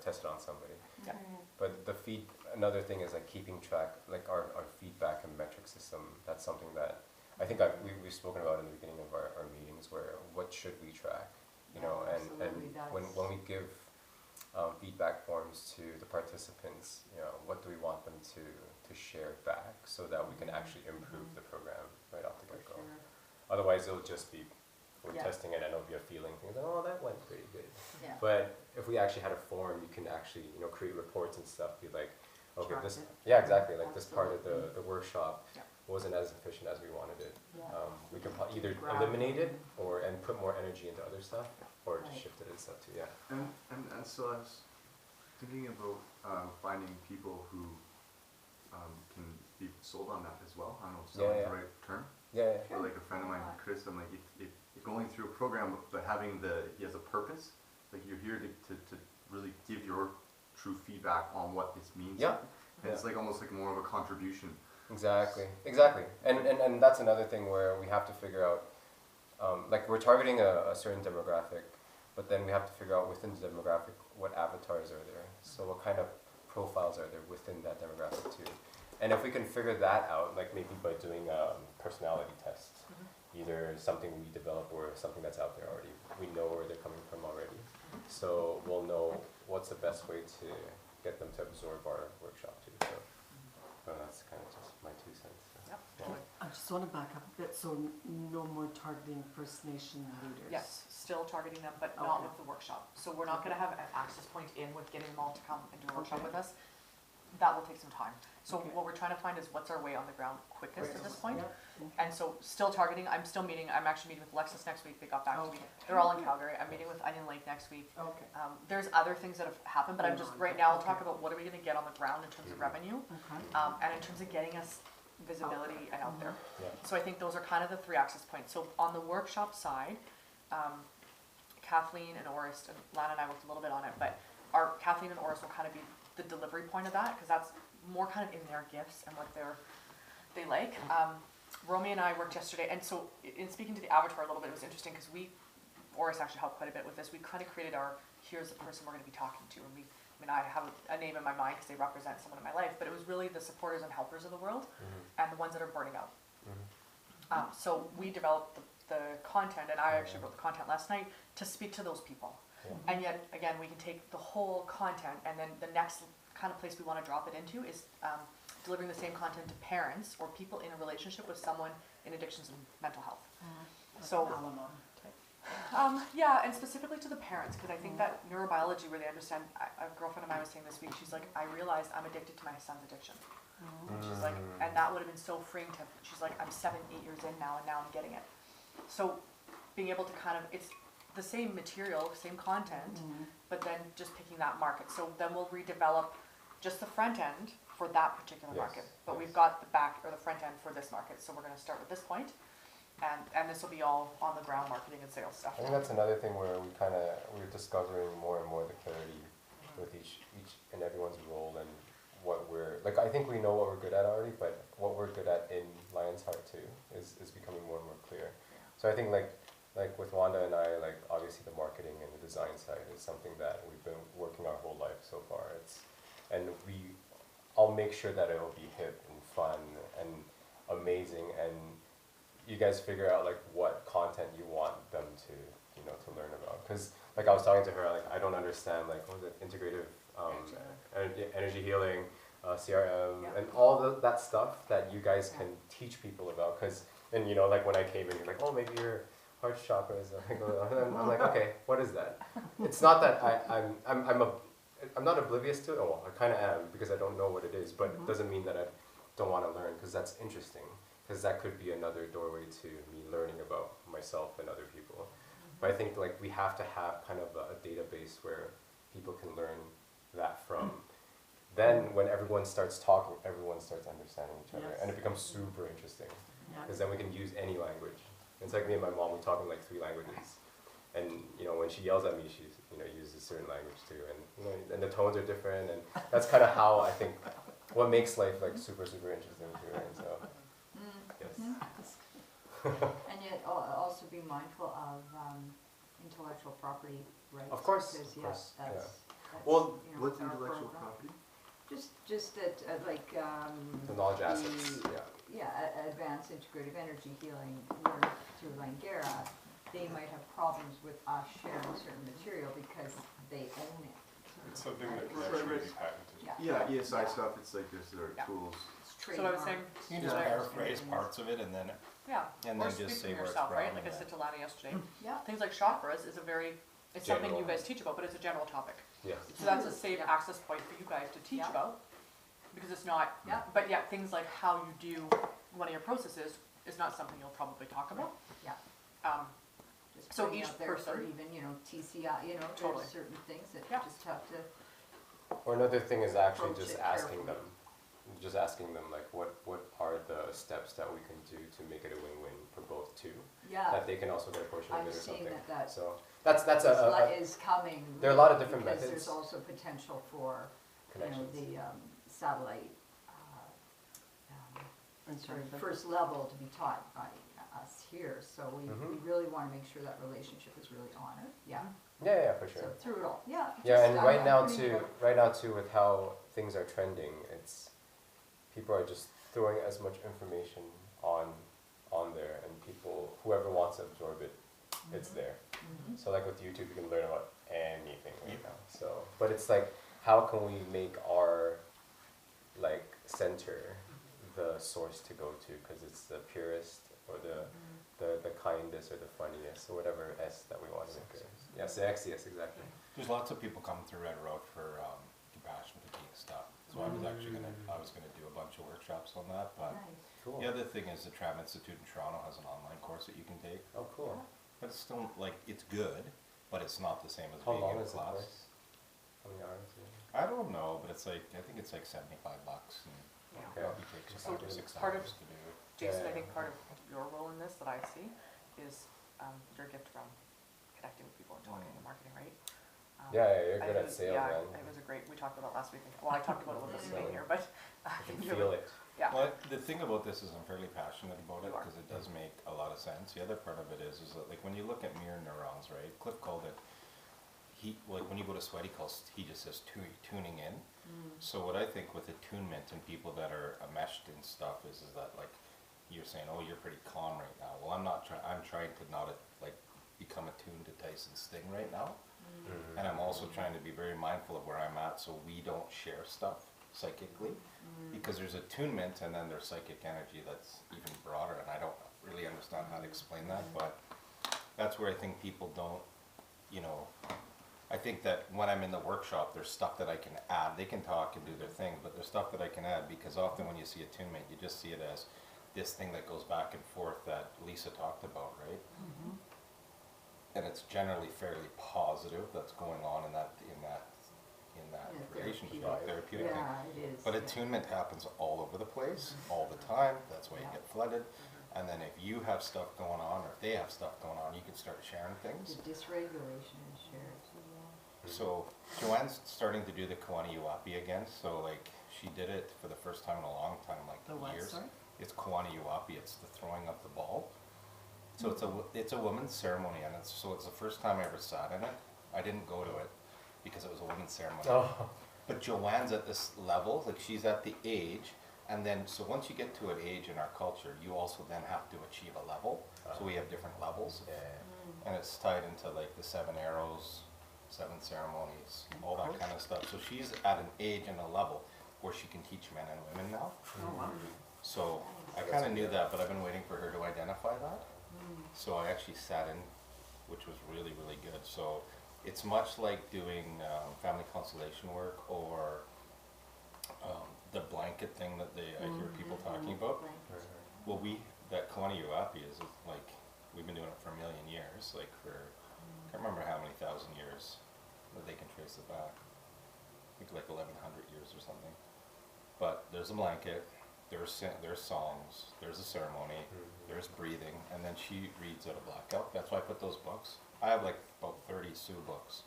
test it on somebody. Yeah. But another thing is like keeping track, like our feedback and metric system. That's something that I think we've spoken about in the beginning of our meetings, where what should we track, and absolutely, when that's- we give feedback forms to the participants, what do we want them to share back so that we can actually improve the program right off the For get-go. sure. Otherwise, it'll just be we're Yeah. testing it and it'll be a feeling thing. Like, oh, that went pretty good. Yeah. But if we actually had a form, you can actually create reports and stuff. Be like, okay, Track this, it. yeah, exactly. Like this part of Absolutely. the workshop Yeah. wasn't as efficient as we wanted it. Yeah. We can either Grab eliminate it them. and put more energy into other stuff, or just Right. shift it and stuff too. Yeah. And so I was thinking about finding people who can be sold on that as well. I don't know if selling is Yeah. the right term. Yeah. Or like a friend of mine, Chris, I'm like, if going through a program, but having he has a purpose, like you're here to really give your true feedback on what this means. Yeah. And it's like almost like more of a contribution. Exactly. And that's another thing where we have to figure out, like we're targeting a certain demographic, but then we have to figure out within the demographic what avatars are there. So what kind of profiles are there within that demographic too. And if we can figure that out, like maybe by doing personality tests, either something we develop or something that's out there already, we know where they're coming from already. So we'll know what's the best way to get them to absorb our workshop too. So that's kind of just my 2 cents. Yep. Yeah. I just want to back up a bit, so no more targeting First Nation leaders. Yes, still targeting them, but not Okay. with the workshop. So we're not going to have an access point in with getting them all to come and do a workshop Okay. with us. That will take some time. So Okay. what we're trying to find is what's our way on the ground quickest at this point. Yep. And so still targeting, I'm actually meeting with Alexis next week, they got back to me. Okay. They're all in Calgary, I'm meeting with Onion Lake next week. Okay. There's other things that have happened, but I'm just, right now, I'll talk about what are we gonna get on the ground in terms of revenue, Okay. and in terms of getting us visibility and out there. Yeah. So I think those are kind of the 3 access points. So on the workshop side, Kathleen and Orist, and Lana and I worked a little bit on it, but Kathleen and Orist will kind of be the delivery point of that, because that's more kind of in their gifts and what they like. Romy and I worked yesterday, and so in speaking to the avatar a little bit, it was interesting because Orist actually helped quite a bit with this. We kind of created here's the person we're going to be talking to, and I have a name in my mind because they represent someone in my life, but it was really the supporters and helpers of the world, and the ones that are burning out. So we developed the content, and I actually wrote the content last night to speak to those people. Yeah. And yet, again, we can take the whole content, and then the next kind of place we want to drop it into is delivering the same content to parents or people in a relationship with someone in addictions and mental health. So, Al-Anon type. yeah, and specifically to the parents, because I think that neurobiology, where they understand, a girlfriend of mine was saying this week, she's like, I realized I'm addicted to my son's addiction. And she's like, and that would have been so freeing to, she's like, I'm 7, 8 years in now, and now I'm getting it. So being able to kind of, it's the same material, same content, but then just picking that market. So then we'll redevelop just the front end for that particular Yes, market. But yes. we've got the back or the front end for this market. So we're going to start with this point, and this will be all on the ground marketing and sales stuff. I think that's another thing where we're discovering more and more the clarity with each and everyone's role and what we're, like, I think we know what we're good at already, but what we're good at in Lion's Heart too is becoming more and more clear. So I think like with Wanda and I, like obviously the marketing and the design side is something that we've been working our whole life so far. I'll make sure that it'll be hip and fun and amazing, and you guys figure out like what content you want them to learn about. Because like I was talking to her, like I don't understand like what was it, integrative energy healing, CRM, Yeah. and all that stuff that you guys can teach people about. And like when I came in, you're like, oh, maybe your heart chakra is and I'm like, okay, what is that? It's not that I'm not oblivious to it. Oh, I kind of am because I don't know what it is, but it doesn't mean that I don't want to learn, because that's interesting, because that could be another doorway to me learning about myself and other people. But I think like we have to have kind of a database where people can learn that from. Then when everyone starts talking, everyone starts understanding each other, Yes. and it becomes super interesting, Yeah. because then we can use any language It's like me and my mom, we talk in like 3 languages. And, you know, when she yells at me, she, you know, uses certain language too. And, you know, and the tones are different. And that's kind of how I think, what makes life like super, super interesting too, right? So, yes. And yet also be mindful of intellectual property rights. Of course, Because, of course, yeah. that's, Well, you know, What's our intellectual program. property? Just that, like, The knowledge assets, the- yeah. advanced integrative energy healing work through Langara, they might have problems with us sharing certain material because they own it. It's something that can Right. actually be patented. Yeah. Yeah, ESI Yeah. stuff, it's like there's their Yeah. tools. It's So I was saying, trademarked. You can just Yeah. paraphrase parts of it and then, yeah, And or then speak just for say where it's yourself, right? from Like I and said to Lana yesterday, Yeah. things like chakras is a very, it's something you General. guys teach about, but it's a general topic. Yes. So that's a safe Yeah. access point for you guys to teach Yeah. about, because it's not, Yeah. but yet things like how you do one of your processes is not something you'll probably talk about. Yeah. Just So putting each out there for person- even, you know, TCI, you know, Totally. there's certain things that Yeah. you just have to, Or another thing is actually Approach just it asking carefully. them, just asking them like what are the steps that we can do to make it a win-win for both too, yeah. that they can also get a portion of I'm it or seeing something. that So that's a is coming. there are a lot of different because methods. there's also potential for, you know, connections. the satellite, I'm sorry, but first level to be taught by us here. So we Mhm. really want to make sure that relationship is really honored. Yeah. Yeah, for sure. So through it all, yeah. Yeah, just, and I'm right now too, with how things are trending, it's people are just throwing as much information on there, and people, whoever wants to absorb it, it's there. Mhm. So like with YouTube, you can learn about anything right now. So, but it's like, how can we make our like center the source to go to, because it's the purest or the kindest or the funniest or whatever S that we want to make it. Yeah, sexiest, exactly. there's lots of people coming through Red Road for compassion fatigue stuff. So I was actually gonna do a bunch of workshops on that, but Nice. Cool. the other thing is the Tram Institute in Toronto has an online course that you can take. Oh, cool. But it's still, like, it's good, but it's not the same as How being long in is the class. course? How many hours? I don't know, but it's like, I think it's like $75 and Yeah. Okay. probably takes So 5 or 6 part of- hours to do. Jason, I Yeah. think part of your role in this that I see is your gift from connecting with people and talking and marketing, right? Yeah, you're I good at think- sales, yeah, man. it was a great, we talked about it last week, well, I talked about it a little bit Selling. here, but. I can you're- feel it. Yeah, Well, the thing about this is I'm fairly passionate about it You are. because it does make a lot of sense. The other part of it is that like when you look at mirror neurons, right? Cliff called it, like when you go to sweaty calls, he just says tuning in. So what I think with attunement and people that are enmeshed in stuff is that like you're saying, oh, you're pretty calm right now. Well, I'm not trying. I'm trying to not like become attuned to Tyson's thing right now, Mhm. and I'm also trying to be very mindful of where I'm at so we don't share stuff psychically, because there's attunement and then there's psychic energy that's even broader, and I don't really understand how to explain that, but that's where I think people don't, you know. I think that when I'm in the workshop, there's stuff that I can add. They can talk and do their thing, but there's stuff that I can add, because often when you see attunement, you just see it as this thing that goes back and forth that Lisa talked about, right? And it's generally fairly positive that's going on in that Yeah, relationship, therapeutic. therapeutic thing. Yeah, it is. But yeah. attunement happens all over the place, all the time. That's why you Yeah. get flooded. And then if you have stuff going on, or if they have stuff going on, you can start sharing things. The dysregulation is shared too, yeah. So Joanne's starting to do the Kawana Uapi again. So like she did it for the first time in a long time, like the what, years. sorry? It's Kawana Uapi. It's the throwing of the ball. So it's a women's ceremony, and it's the first time I ever sat in it. I didn't go to it because it was a women's ceremony. Oh, But Joanne's at this level, like she's at the age, and then, so once you get to an age in our culture, you also then have to achieve a level. So we have different levels, yeah. and it's tied into like the 7 arrows, 7 ceremonies, all that kind of stuff. So she's at an age and a level where she can teach men and women now. Oh, wow. So I kind of knew that, but I've been waiting for her to identify that. So I actually sat in, which was really, really good. So it's much like doing family constellation work or the blanket thing that I hear people talking about. Well, that Kawana Uapi is like, we've been doing it for 1 million years, like for, I can't remember how many thousand years that they can trace it back. I think like 1100 years or something. But there's a blanket, there's songs, there's a ceremony, there's breathing, and then she reads out of Black Elk. That's why I put those books. I have like about 30 Sioux books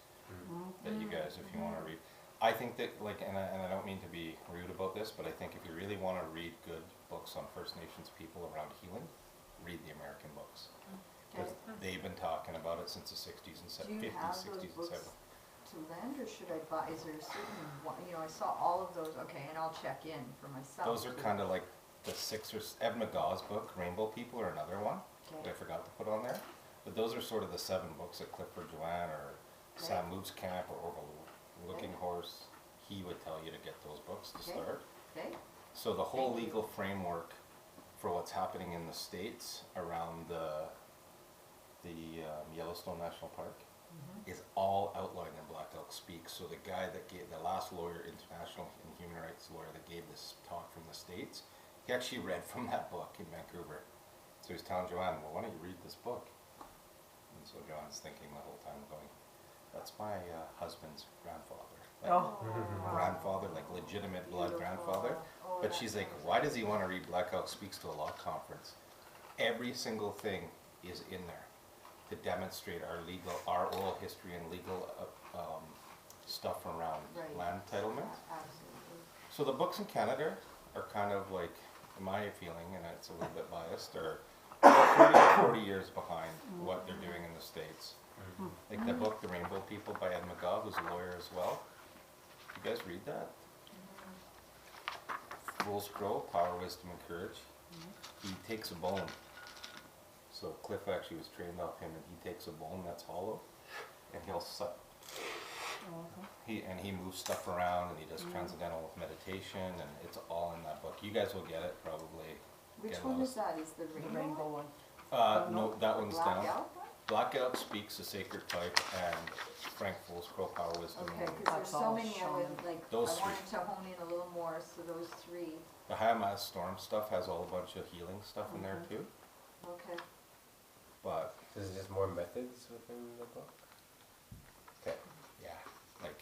that you guys, if you want to read. I think that, like, and I don't mean to be rude about this, but I think if you really want to read good books on First Nations people around healing, read the American books. Because they've been talking about it since the 60s and Do you 50s, have 60s, those and books 70s. to lend, or should I buy, is there a certain one, you know, I saw all of those, okay, and I'll check in for myself. Those are too. kind of like the Ed McGaw's book, Rainbow People, are another one that I Okay. forgot to put on there. But those are sort of the 7 books that Clifford Joanne or Sam Moves Camp or Overlooking Horse, he would tell you to get those books to Okay. start. Okay, So the whole Thank you. legal framework for what's happening in the States around the Yellowstone National Park is all outlined in Black Elk Speaks. So the guy that gave, the last lawyer, international and human rights lawyer that gave this talk from the States, he actually read from that book in Vancouver. So he's telling Joanne, well, why don't you read this book? And so Joanne's thinking the whole time going, that's my husband's grandfather. Like, Oh. grandfather, like legitimate blood grandfather. Oh, But that she's like, sounds why nice. does he want to read Black Elk Speaks to a law conference? Every single thing is in there to demonstrate our oral history and legal stuff around Right. land entitlement. Absolutely. So the books in Canada are kind of like, in my feeling, and it's a little bit biased, are 30 to 40 years behind what they're doing in the States. Like the book, The Rainbow People by Ed McGaw, who's a lawyer as well. You guys read that? Fool's Crow, Power, Wisdom, and Courage. He takes a bone. So Cliff actually was trained off him, and he takes a bone that's hollow, and he'll suck. He moves stuff around, and he does transcendental meditation, and it's all in that book. You guys will get it probably. Which Get a one lot is that, is the The rainbow rainbow one? one. No, that one's Black down. Elk one? Black Elk Speaks, The Sacred Type, and Frank Fool's Crow, Power, Wisdom, Okay, and cause there's That's so all many, I shown would, in- like, I Those three. wanted to hone in a little more, so those 3, the High Mass Storm stuff has all a bunch of healing stuff in there too. okay. But There's just more methods within the book. Okay. yeah, like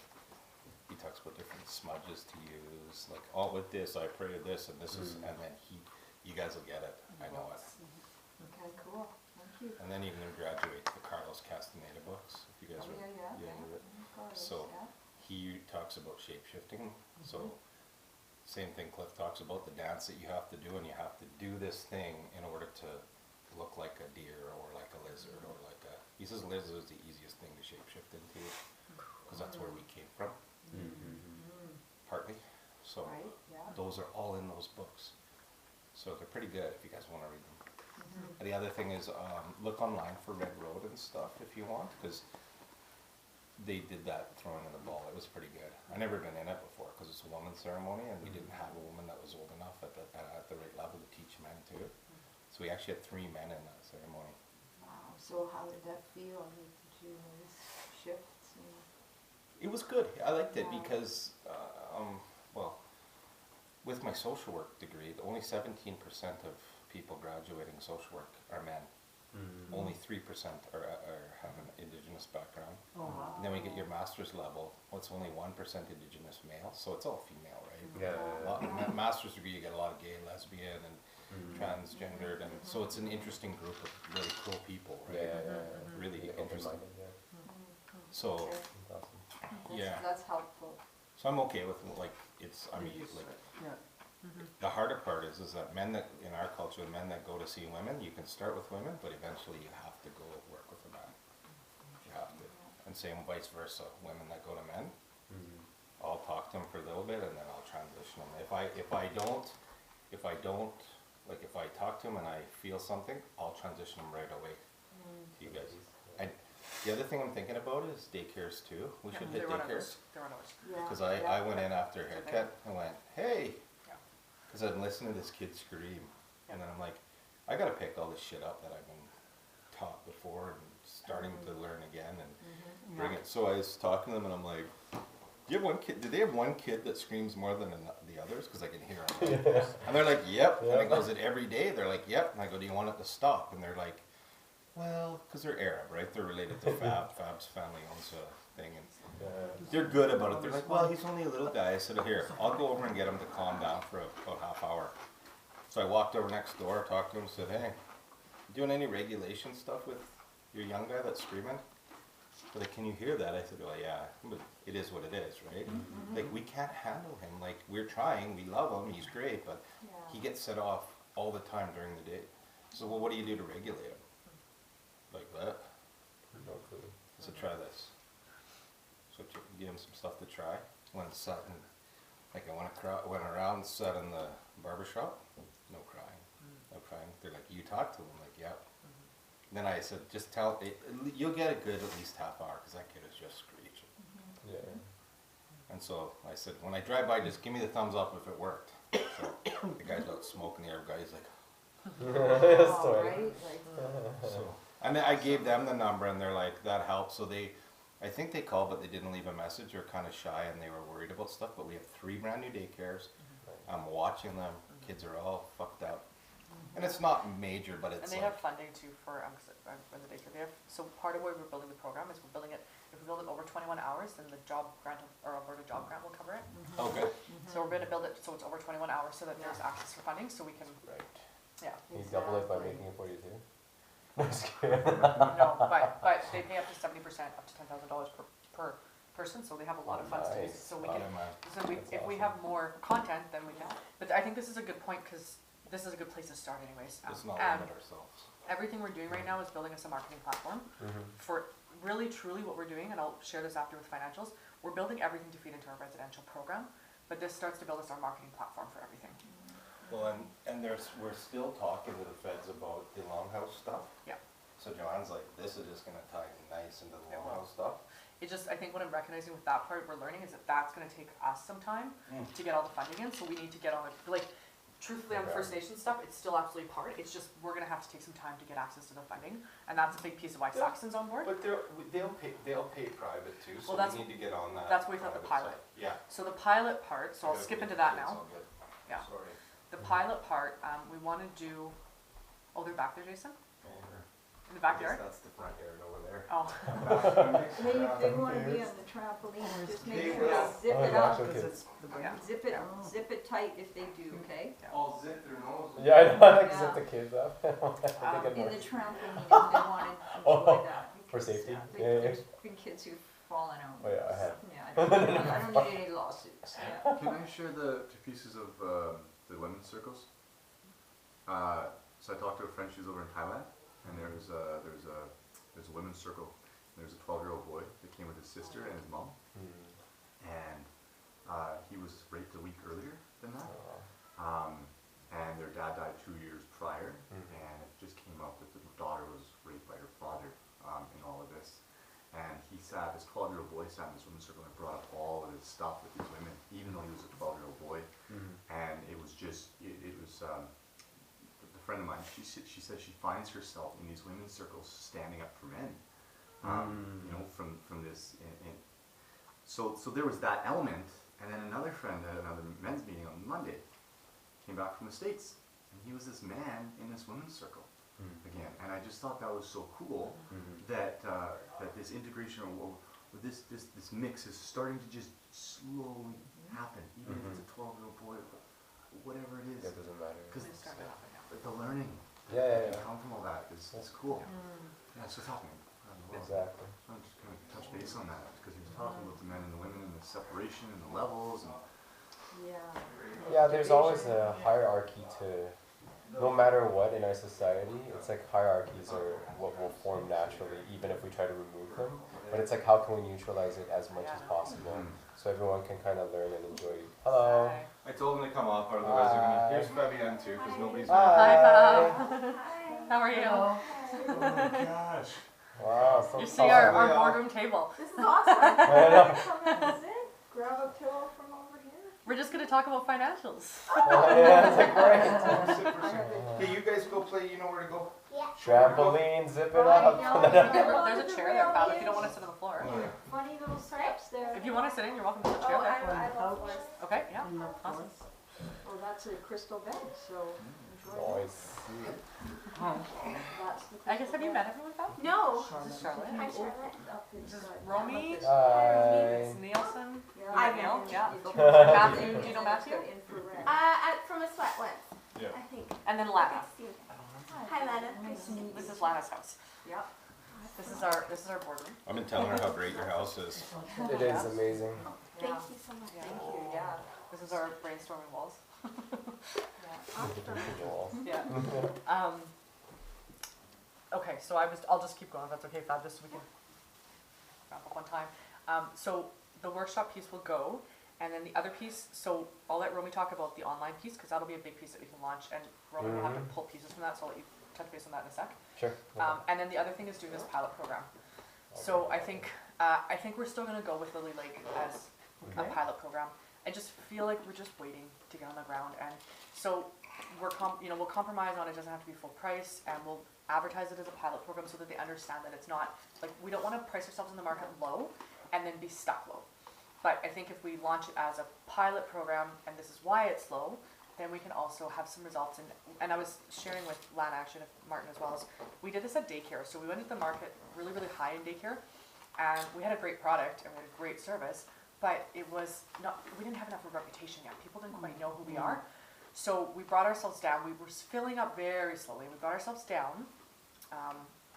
he talks about different smudges to use. Like, oh, with this I pray to this, and this is, and then you guys will get it. I know it. Okay, cool, thank you. And then even graduate the Carlos Castaneda books. If you guys Oh, read, yeah. you read. Got it, So- yeah. He talks about shape shifting. So same thing Cliff talks about, the dance that you have to do, and you have to do this thing in order to look like a deer or like a lizard or like a, he says lizard is the easiest thing to shape shift into because that's where we came from partly. So Right, yeah. those are all in those books. So they're pretty good if you guys want to read them. And the other thing is look online for Red Road and stuff if you want, because they did that throwing in the ball. It was pretty good. I never been in it before because it's a woman's ceremony, and we didn't have a woman that was old enough at the right level to teach men too. So we actually had 3 men in that ceremony. Wow, so how did that feel? Did you notice shifts? It was good. I liked it Yeah. because, well, with my social work degree, only 17% of people graduating social work are men. Only 3% have an Indigenous background. Oh, wow. And then we get your master's level, well, it's only 1% Indigenous male, so it's all female, right? Yeah. A lot, master's degree, you get a lot of gay, lesbian, and transgendered, and so it's an interesting group of really cool people, right? Really interesting. Open-minded, yeah. So, Okay. That's awesome. yeah. That's helpful. So I'm okay with, like, it's, I mean, like, Yeah. the harder part is that men that, in our culture, men that go to see women, you can start with women, but eventually you have to go work with a man. You have to. And same vice versa, women that go to men, I'll talk to them for a little bit and then I'll transition them. If I don't, like if I talk to them and I feel something, I'll transition them right away to you guys. And the other thing I'm thinking about is daycares too. We should hit They run daycares. hours. They run hours. Yeah. Because I went in after a haircut and went, hey, Yeah. because I'd listened to this kid scream, and then I'm like, I gotta pick all this shit up that I've been taught before and starting to learn again and bring it. So I was talking to them and I'm like, do you have one kid? Do they have one kid that screams more than the others? Because I can hear them. And they're like, yep. And I goes, it every day? They're like, yep. And I go, do you want it to stop? And they're like, well, because they're Arab, right? They're related to Fab. Fab's family owns a thing, and they're good about it. They're like, well, he's only a little guy. I said, here, I'll go over and get him to calm down for about half hour. So I walked over next door, talked to him, said, hey, you doing any regulation stuff with your young guy that's screaming? They're like, can you hear that? I said, well, yeah, but it is what it is, right? Like, we can't handle him. Like, we're trying, we love him, he's great, but he Yeah. gets set off all the time during the day. So, well, what do you do to regulate him? Like that? No clue. So try this. So give him some stuff to try. Went sat in, like I went around, sat in the barber shop. No crying, no crying. They're like, you talk to him? Like, yeah. Then I said, just tell, you'll get a good at least half hour, because that kid is just screeching. Yeah. And so I said, when I drive by, just give me the thumbs up if it worked. So the guy's out smoking the other guy's like, That's Oh, funny. right? Like, so. And then I gave them the number, and they're like, that helped. So I think they called, but they didn't leave a message. They're kind of shy, and they were worried about stuff. But we have 3 brand new daycares. I'm watching them. Kids are all fucked up. And it's not major, but And it's they like, have funding too for, cause I'm in the daycare, they have, so part of why we're building the program is we're building it, if we build it over 21 hours, then the job grant, or Alberta job grant will cover it. okay. So we're gonna build it so it's over 21 hours so that there's access for funding, so we can, Right. yeah. Can you double it by Exactly. making it 42? No, just kidding. No, but they pay up to 70%, up to $10,000 per person, so they have a lot of funds to use, Nice. so we Yeah, can, man. so That's if we awesome. have more content, then we can. But I think this is a good point, cause this is a good place to start anyways. Let's not And limit ourselves. everything we're doing right now is building us a marketing platform for really truly what we're doing, and I'll share this after with financials. We're building everything to feed into our residential program, but this starts to build us our marketing platform for everything. Well, and we're still talking to the feds about the longhouse stuff. Yeah. So Joanne's like, this is just gonna tie nice into the It will. longhouse stuff. It just, I think what I'm recognizing with that part we're learning is that that's gonna take us some time to get all the funding in, so we need to get on it, like, truthfully on the First Nations stuff, it's still absolutely part, it's just, we're gonna have to take some time to get access to the funding, and that's a big piece of why Saxon's on board. But they'll pay private too, so Well, that's- we need to get on that. that's why we thought the private pilot. side. Yeah. So the pilot part, so I'll skip into that It's now. all good. Yeah. Sorry. The pilot part, we wanna do, oh, they're back there, Jason? In the backyard? That's the front yard over there. Oh, Hey, if they wanna be on the trampoline, just make They sure will. they zip Oh, it the up. actual Because kids. it's the yeah. Zip it tight if they do, okay? All zip their nose. Yeah, I know, I like Yeah. zip the kids up. I think it In the works. trampoline, if they wanna enjoy that. For because, safety? yeah, Yeah, yeah. There's been kids who've fallen out. Oh, yeah, I have. Yeah, I don't need any lawsuits, yeah. Can I share the 2 pieces of the women's circles? So I talked to a friend, she was over in Thailand, and there's a women's circle. There's a 12-year-old boy that came with his sister and his mom, and he was raped a week earlier than that. And their dad died 2 years prior, and it just came up that the daughter was raped by her father in all of this. And he sat, this 12-year-old boy sat in this women's circle and brought up all of his stuff with these women, even though he was a 12-year-old boy. And it was just, it was, the friend of mine, she said she finds herself in these women's circles standing up for men. You know, from this, so there was that element. And then another friend at another men's meeting on Monday came back from the States, and he was this man in this women's circle again. And I just thought that was so cool that that this integration or this mix is starting to just slowly happen, even if it's a 12-year-old boy, whatever it is. That doesn't matter. Because It's starting to happen now. the learning Yeah, that yeah, can come from all that is cool. Yeah, it's just happening. exactly. So I'm just going to touch base on that because he was talking about the men and the women and the separation and the levels and Yeah, there's always a hierarchy to, no matter what in our society, it's like hierarchies are what will form naturally, even if we try to remove them. But it's like, how can we neutralize it as much as possible, so everyone can kind of learn and enjoy. Hello. Hi. I told them to come up, otherwise they're gonna, here's Fabienne too, because nobody's Hi. Hi, Bob. How are you? oh my gosh. Wow, so You see our fun. boardroom table. This is awesome. I know. Come and sit, grab a pillow from over here. We're just gonna talk about financials. Yeah, that's like great. Hey, you guys go play, you know where to go? Trampoline, zip it up. There's a chair there, Fab, if you don't want to sit on the floor. Funny little steps there. If you want to sit in, you're welcome to the Oh, chair there. I love floors. Okay, yeah. In the Awesome. forest. Well, that's a crystal bed, so enjoy that. Nice. That's the I guess, have you met everyone, Fab? No. This is Charlotte. Hi, Charlotte. This is Romy. Hi. It's Nielsen. Yeah, I Neil. Yeah. it's- Matthew, do you know Matthew? Infrared. From a sweat once. Yeah. I think. And then Lana. Good to see you. Hi, Lana. Nice to meet you. This is Lana's house. Yep. This is our boardroom. I've been telling her how great your house is. It is amazing. Thank you so much. Yeah. Thank you, yeah. This is our brainstorming walls. Yeah. Yeah. Okay, so I'll just keep going if that's okay, Fab, just so we can wrap up on time. So the workshop piece will go, and then the other piece, so I'll let Romy talk about the online piece, because that'll be a big piece that we can launch, and Romy will have to pull pieces from that, so I'll let you touch base on that in a sec. Sure. And then the other thing is doing this pilot program. So I think we're still gonna go with Lily Lake as a pilot program. I just feel like we're just waiting to get on the ground, and so we'll compromise on it. Doesn't have to be full price, and we'll advertise it as a pilot program so that they understand that it's not like we don't want to price ourselves in the market low and then be stuck low. But I think if we launch it as a pilot program, and this is why it's low, then we can also have some results. And I was sharing with Lana, actually, and Martin as well, as we did this at daycare. So we went to the market really, really high in daycare, and we had a great product and we had a great service, but it was not, we didn't have enough of a reputation yet. People didn't quite know who we are. So we brought ourselves down. We were filling up very slowly. We brought ourselves down,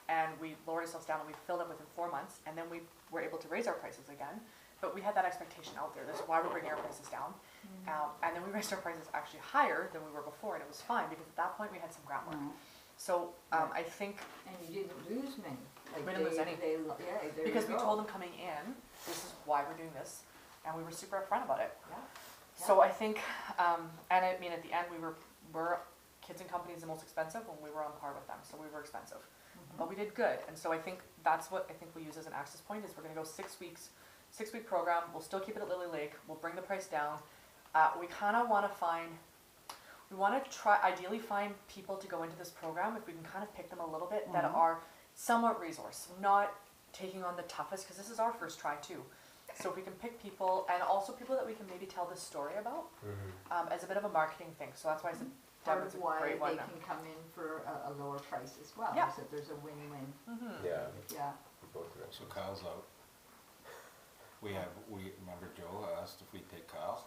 and we lowered ourselves down, and we filled up within 4 months, and then we were able to raise our prices again. But we had that expectation out there. This is why we're bringing our prices down. And then we raised our prices actually higher than we were before, and it was fine, because at that point we had some groundwork. So I think, And you didn't lose many. Like We didn't lose any. Yeah, there because you we go. told them coming in, this is why we're doing this, and we were super upfront about it. Yeah. So I think, and I mean, at the end, we're kids and companies the most expensive when we were on par with them, so we were expensive. But we did good, and so I think that's what I think we use as an access point, is we're gonna go 6 weeks, 6-week program. We'll still keep it at Lily Lake. We'll bring the price down. We kind of want to try, ideally find people to go into this program, if we can kind of pick them a little bit, that are somewhat resourced, not taking on the toughest, because this is our first try too. So if we can pick people, and also people that we can maybe tell this story about, as a bit of a marketing thing. So that's why I said Part Devin's of a why great one. they can come in for a lower price as well, Yeah. is that there's a win-win, Yeah. yeah. Both of So Kyle's out. We remember Joe asked if we'd take Kyle.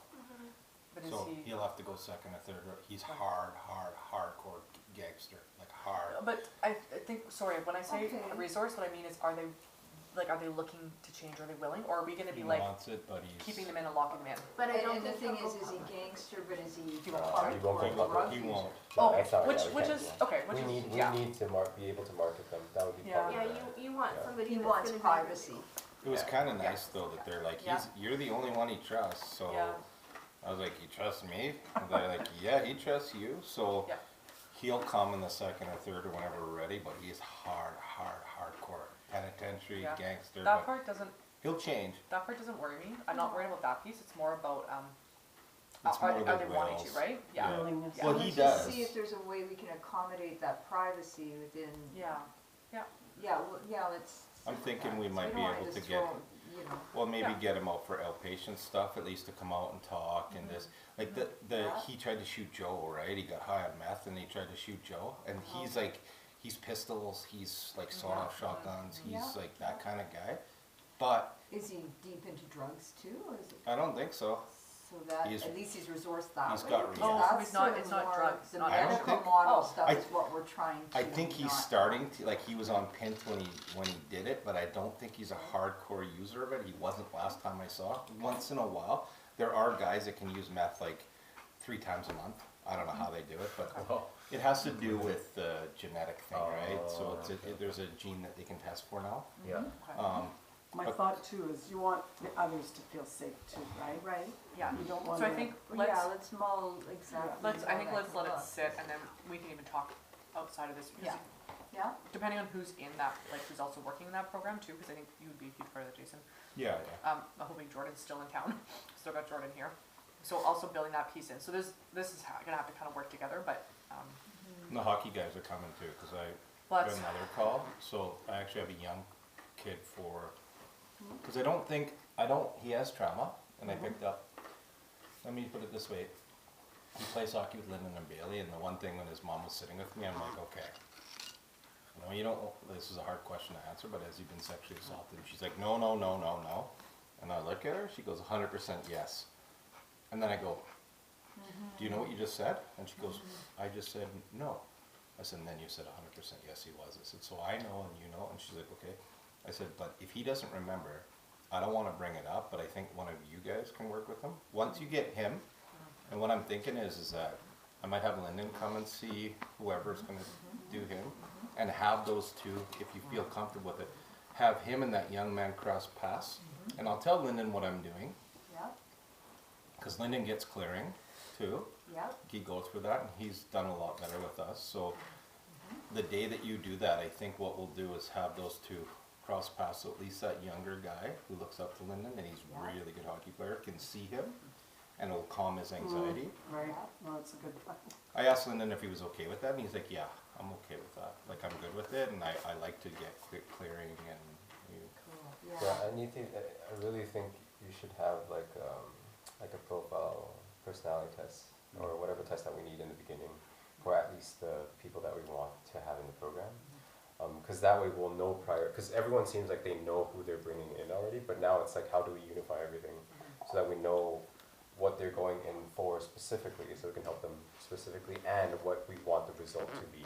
But is So he? he'll have to go second or third. He's hardcore gangster, like hard. But I think, sorry, when I say Okay. a resource, what I mean is, are they looking to change? Are they willing, or are we going to be He like wants it, but he's. keeping them in and locking them in? But I don't And the think thing they'll is go he public. gangster, but is he He won't He won't hardcore go drug He user? won't. Oh, That's not- which yeah, we which can't is do that. okay. Which We is need yeah. to be able to market them. That would be Yeah. part Yeah, of the. you want Yeah. somebody He that's wants gonna be- privacy. It was Yeah. kind of nice though that they're like, Yeah. you're the only one he trusts. So Yeah. I was like, you trust me? And they're like, yeah, he trusts you. So Yeah. he'll come in the second or third or whenever we're ready. But he's hardcore penitentiary Yeah. gangster. That But part doesn't he'll change. worry me. I'm not worried about that piece. It's more about It's are more they the wanting to, wills. right? Yeah. Yeah. Willingness. Yeah. Well, Let's he just does. see if there's a way we can accommodate that privacy within, Yeah. let's. I'm thinking we might don't be wanna able to just get, throw, you know, well, maybe Yeah. get him out for outpatient stuff, at least to come out and talk and this. Like Yeah. he tried to shoot Joe, right? He got high on meth and he tried to shoot Joe. And he's like, he's pistols, he's like sawed off shotguns, he's Yeah. like that kind of guy. But is he deep into drugs too, or is it, I don't think so. so that, He's- at least he's resourced that way? he's got because rehab. Oh, so that's he's not- sort of it's not more drugs, The not I don't medical think- model Oh. stuff I- is what we're trying to. I think he's not- starting to, like he was on Pint when he did it, but I don't think he's a hardcore user of it. He wasn't last time I saw. Once in a while, there are guys that can use meth like 3 times a month. I don't know how they do it, but Oh. it has to do with the genetic thing, right? So Oh, okay. there's a gene that they can test for now. Yeah. Okay. My But- thought too is you want the others to feel safe too, right? Right, Yeah. You don't want So to. I think well, yeah, let's let's mull exactly. I think how let's that let can it look. sit, and then we can even talk outside of this. because Yeah. Yeah, Depending on who's in that, like who's also working in that program too, because I think you would be a huge part of that, Jason. Yeah, yeah. I'm hoping Jordan's still in town. Still got Jordan here. So also building that piece in. So this is gonna have to kind of work together, but And the hockey guys are coming too, because I well, got that's, another call. So I actually have a young kid for, because he has trauma, and I picked up, let me put it this way. He plays hockey with Lyndon and Bailey, and the one thing when his mom was sitting with me, I'm like, okay. You know, this is a hard question to answer, but has he been sexually assaulted? She's like, no. And I look at her, she goes, 100% yes. And then I go, do you know what you just said? And she goes, I just said no. I said, and then you said 100% yes he was. I said, so I know and you know. And she's like, okay. I said, but if he doesn't remember, I don't want to bring it up, but I think one of you guys can work with him. Once you get him, and what I'm thinking is that I might have Lyndon come and see whoever's going to do him, and have those two, if you feel comfortable with it, have him and that young man cross paths, and I'll tell Lyndon what I'm doing, Yep, because Lyndon gets clearing too. yep. He goes for that, and he's done a lot better with us. So the day that you do that, I think what we'll do is have those two cross paths, so at least that younger guy who looks up to Lyndon, and he's Yeah. really good hockey player, can see him, and it'll calm his anxiety. Right, Yep. well, it's a good plan. I asked Lyndon if he was okay with that, and he's like, yeah, I'm okay with that. Like, I'm good with it, and I like to get quick clearing, and Cool, Yeah, yeah. and you think, I really think you should have like a profile personality test or whatever test that we need in the beginning for at least the people that we want to have in the program. Because that way we'll know prior, because everyone seems like they know who they're bringing in already, but now it's like, how do we unify everything so that we know what they're going in for specifically, so we can help them specifically, and what we want the result to be,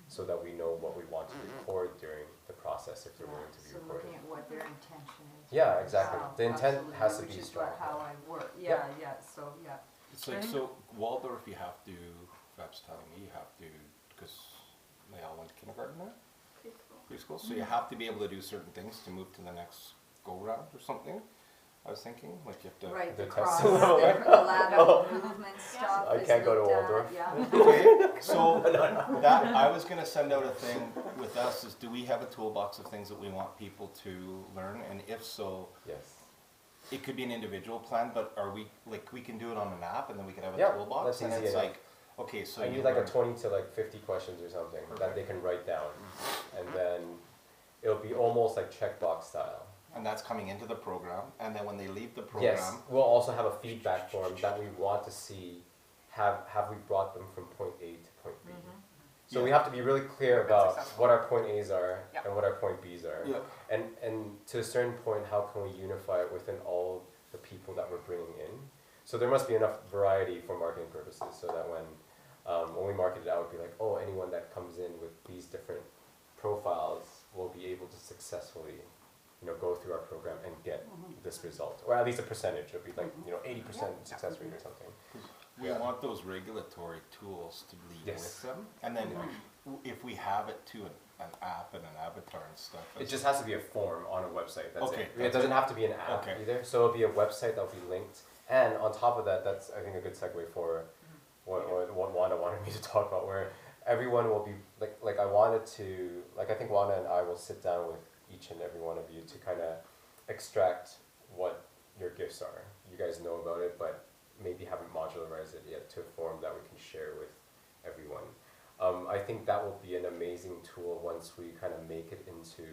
so that we know what we want to record during the process if they're willing to be So recorded. looking at what their intention is. Yeah, exactly. Wow, The intent absolutely, has to which be is strong. how I work, Yeah. yeah, so, yeah. it's like, so Waldorf, you have to, Fab's telling me, you have to, because they all went to kindergarten there? Preschool, so you have to be able to do certain things to move to the next go-round or something, I was thinking, like you have to. Right, the The cross, test. the lateral movement stuff. I is can't go to looked at, Waldorf. Yeah. Okay, so that, I was gonna send out a thing with us, is do we have a toolbox of things that we want people to learn, and if so, Yes. it could be an individual plan, but are we, like, we can do it on an app, and then we could have a Yeah, toolbox, that's and easy it's enough. like, okay, so I you need like a learn- 20 to like 50 questions or something that they can write down, and then it'll be almost like checkbox style. and that's coming into the program, and then when they leave the program, Yes, we'll also have a feedback form that we want to see, have we brought them from point A to point B. So we Yeah. have to be really clear That's about successful. what our point A's are Yeah. and what our point B's are. Yeah. And to a certain point, how can we unify it within all the people that we're bringing in? So there must be enough variety for marketing purposes, so that when we market it out, it'd be like, oh, anyone that comes in with these different profiles will be able to successfully, go through our program and get this result, or at least a percentage. It'll be like 80% success rate or something. we Yeah. want those regulatory tools to lead Yes. with them, and then if we have it to an app and an avatar and stuff. It just has to be a form on a website. That's Okay, it. It that's doesn't have to be an app Okay. either. So it'll be a website that'll be linked. And on top of that, that's I think a good segue for what Wanda wanted me to talk about. Where everyone will be like I wanted to I think Wanda and I will sit down with each and every one of you to kind of extract what your gifts are. You guys know about it, but maybe haven't modularized it yet to a form that we can share with everyone. I think that will be an amazing tool once we kind of make it into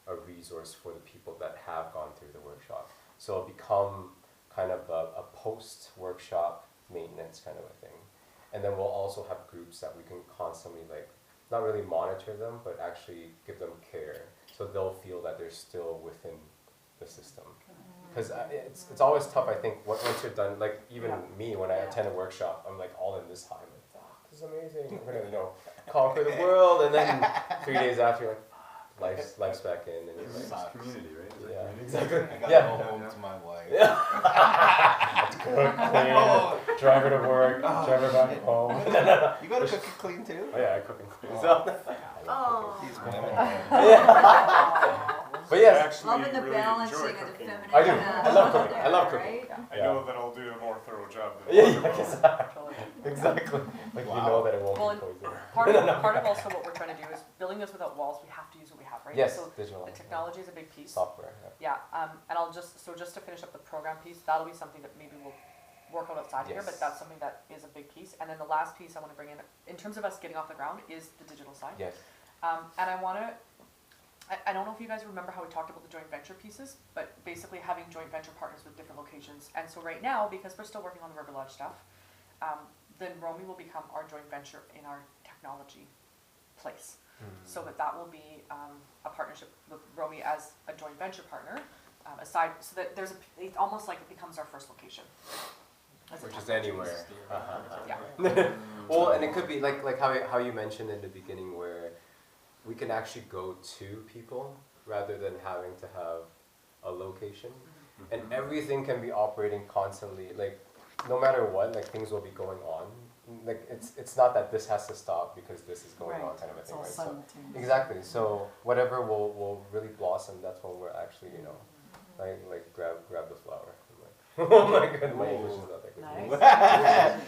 a resource for the people that have gone through the workshop. So it'll become kind of a post-workshop maintenance kind of a thing. And then we'll also have groups that we can constantly not really monitor them, but actually give them care. So they'll feel that they're still within the system. Because it's always tough, I think, once you're done, like even me, when I attend a workshop, I'm like all in this high, I'm like, fuck, this is amazing. We're gonna, conquer the world. And then 3 days after, you're like, life's back in. And you're It's like, community, right? It's like yeah, community. exactly. I gotta Yeah. go home to my wife. Cook, clean, drive her to work, drive her back home. You gotta cook it clean too? Oh yeah, I cook and clean. Oh. So. Oh. These women. But yes, Actually, Loving the really balancing enjoy of the cooking. feminine. I do. I love cooking. I love there, cooking. right? I Yeah. know that I'll do a more thorough job than yeah, Wanda will. exactly. Exactly. Like you know Wow. that it won't Well, be poison. Part of also what we're trying to do is building this without walls. We have to use what we have, right? Yes, So digital. the technology is a big piece. Software. Yeah. Yeah, and I'll just to finish up the program piece, that'll be something that maybe we'll work out outside here, but Yes. that's something that is a big piece. And then the last piece I want to bring in terms of us getting off the ground, is the digital side. Yes. And I want to, I don't know if you guys remember how we talked about the joint venture pieces, but basically having joint venture partners with different locations. And so right now, because we're still working on the River Lodge stuff, then Romy will become our joint venture in our technology place. So that will be a partnership with Romy as a joint venture partner, aside, so that it's almost like it becomes our first location. As a which is template. anywhere. Yeah. Well, and it could be like how you mentioned in the beginning, where we can actually go to people rather than having to have a location, and everything can be operating constantly. Like no matter what, like things will be going on. Like it's not that this has to stop because this is going on, kind of a It's thing, all right? So, simultaneous. exactly. So whatever will really blossom. That's when we're actually, you know, like grab the flower. I'm like, oh my god, my English is not that good. Nice.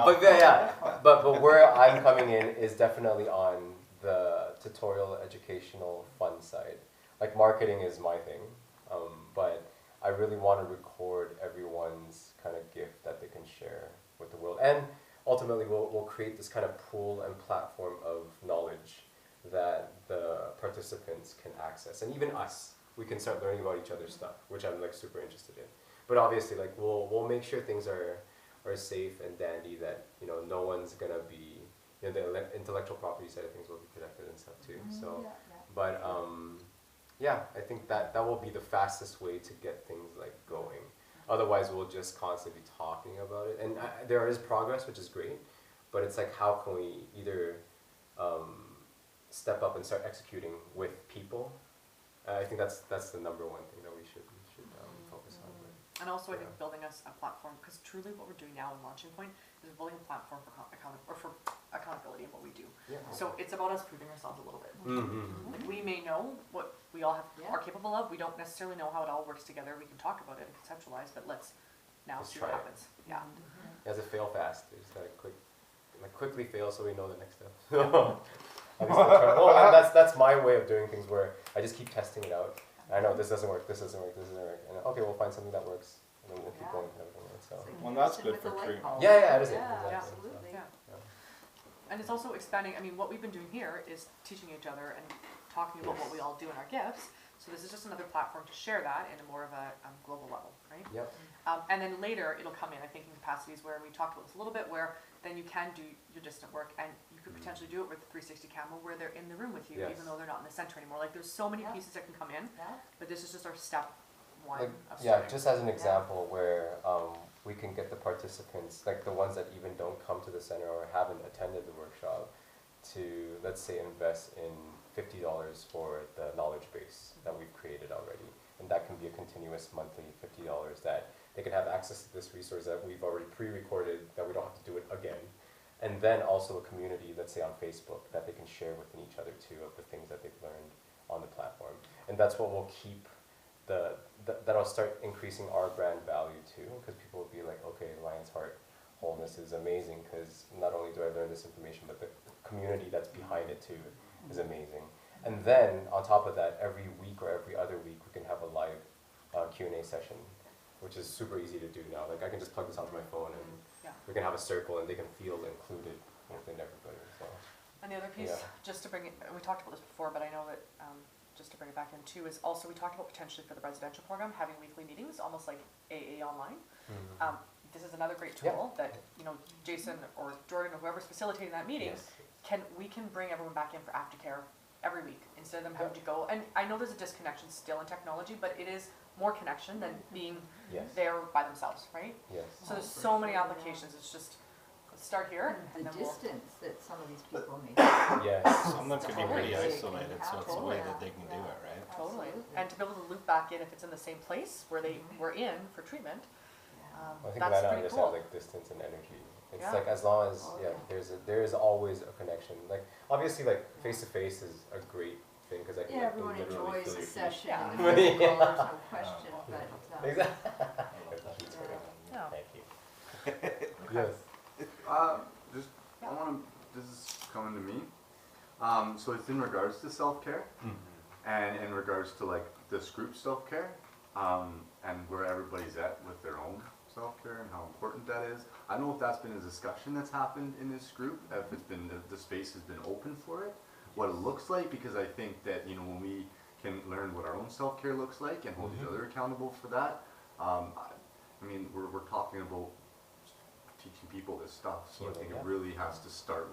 But yeah, but where I'm coming in is definitely on the tutorial educational fun side. Like marketing is my thing, but I really want to record everyone's kind of gift that they can share with the world, and ultimately we'll create this kind of pool and platform of knowledge that the participants can access, and even us, we can start learning about each other's stuff, which I'm like super interested in. But obviously, like we'll make sure things are safe and dandy, that you know no one's gonna be, you know, the intellectual property side of things will be protected and stuff too. So, but yeah, I think that will be the fastest way to get things like going. Otherwise, we'll just constantly be talking about it, and there is progress, which is great. But it's like, how can we either step up and start executing with people? I think that's the number one thing that we should focus on. And also, I think building us a platform, because truly what we're doing now in Launching Point is we're building a platform for accountability in what we do. Yeah. So it's about us proving ourselves a little bit. Mm-hmm. Like we may know what we all Yeah. are capable of. We don't necessarily know how it all works together. We can talk about it and conceptualize, but let's now Let's see try what it. happens. Yeah. It has to fail fast. You just gotta quickly fail so we know the next step. At least well, and that's my way of doing things, where I just keep testing it out. I know this doesn't work, this doesn't work, and okay, we'll find something that works, and then we'll keep Yeah. going, kind of thing. Right? So. It's like Well, that's Houston good with for the light treatment. bulb. Yeah, it is. Yeah, Exactly. absolutely. Yeah. Yeah. And it's also expanding. I mean, what we've been doing here is teaching each other and talking about what we all do in our gifts. So this is just another platform to share that in a more of a global level, right? Yep. And then later it'll come in, I think, in capacities where we talked about this a little bit, where then you can do your distant work, and you could potentially do it with the 360 camera, where they're in the room with you, Yes. even though they're not in the center anymore. Like there's so many Yeah. pieces that can come in, Yeah. but this is just our step one Like, of yeah, starting. just as an example, where we can get the participants, like the ones that even don't come to the center or haven't attended the workshop, to, let's say, invest in $50 for the knowledge base that we've created already. And that can be a continuous monthly $50 that they can have access to this resource that we've already pre-recorded, that we don't have to do it again. And then also a community, let's say on Facebook, that they can share within each other too, of the things that they've learned on the platform. And that's what will keep that'll start increasing our brand value too, because people will be like, okay, Lion's Heart Wholeness is amazing, because not only do I learn this information, but the community that's behind it too is amazing. And then on top of that, every week or every other week, we can have a live Q&A session, which is super easy to do now. Like I can just plug this onto my phone, and Yeah. we can have a circle, and they can feel included within everybody. So. And the other piece, Yeah. just to bring it, we talked about this before, but I know that just to bring it back in too, is also we talked about potentially for the residential program having weekly meetings, almost like AA online. This is another great tool that, you know, Jason or Jordan or whoever's facilitating that meeting, Yes. we can bring everyone back in for aftercare every week instead of them having to go. And I know there's a disconnection still in technology, but it is more connection than being Yes. there by themselves, right? Yes. So there's so many applications. It's just let's start here And and the then we'll. distance that some of these people may have. Yes. Some of them could be Totally. pretty isolated, so it's a way Totally. that they can do it, right? Totally, Absolutely. and to be able to loop back in if it's in the same place where they were in for treatment, Yeah. I think that's Lana pretty understands cool. like distance and energy. It's Yeah. like as long as Oh, yeah, yeah. there is always a connection. Like obviously, like face to face is a great thing because I can Yeah, like, everyone literally enjoys feel the your session Yeah. and the physical, there's no question, but, feet. Exactly. Yeah. Thank you. Okay. Yes. Just Yeah. I want to. This is coming to me. So it's in regards to self-care, and in regards to like this group self-care, and where everybody's at with their own self-care and how important that is. I don't know if that's been a discussion that's happened in this group, if it's been the space has been open for it, what it looks like, because I think that when we can learn what our own self-care looks like and hold each other accountable for that. I mean, we're talking about teaching people this stuff, so I think it really has to start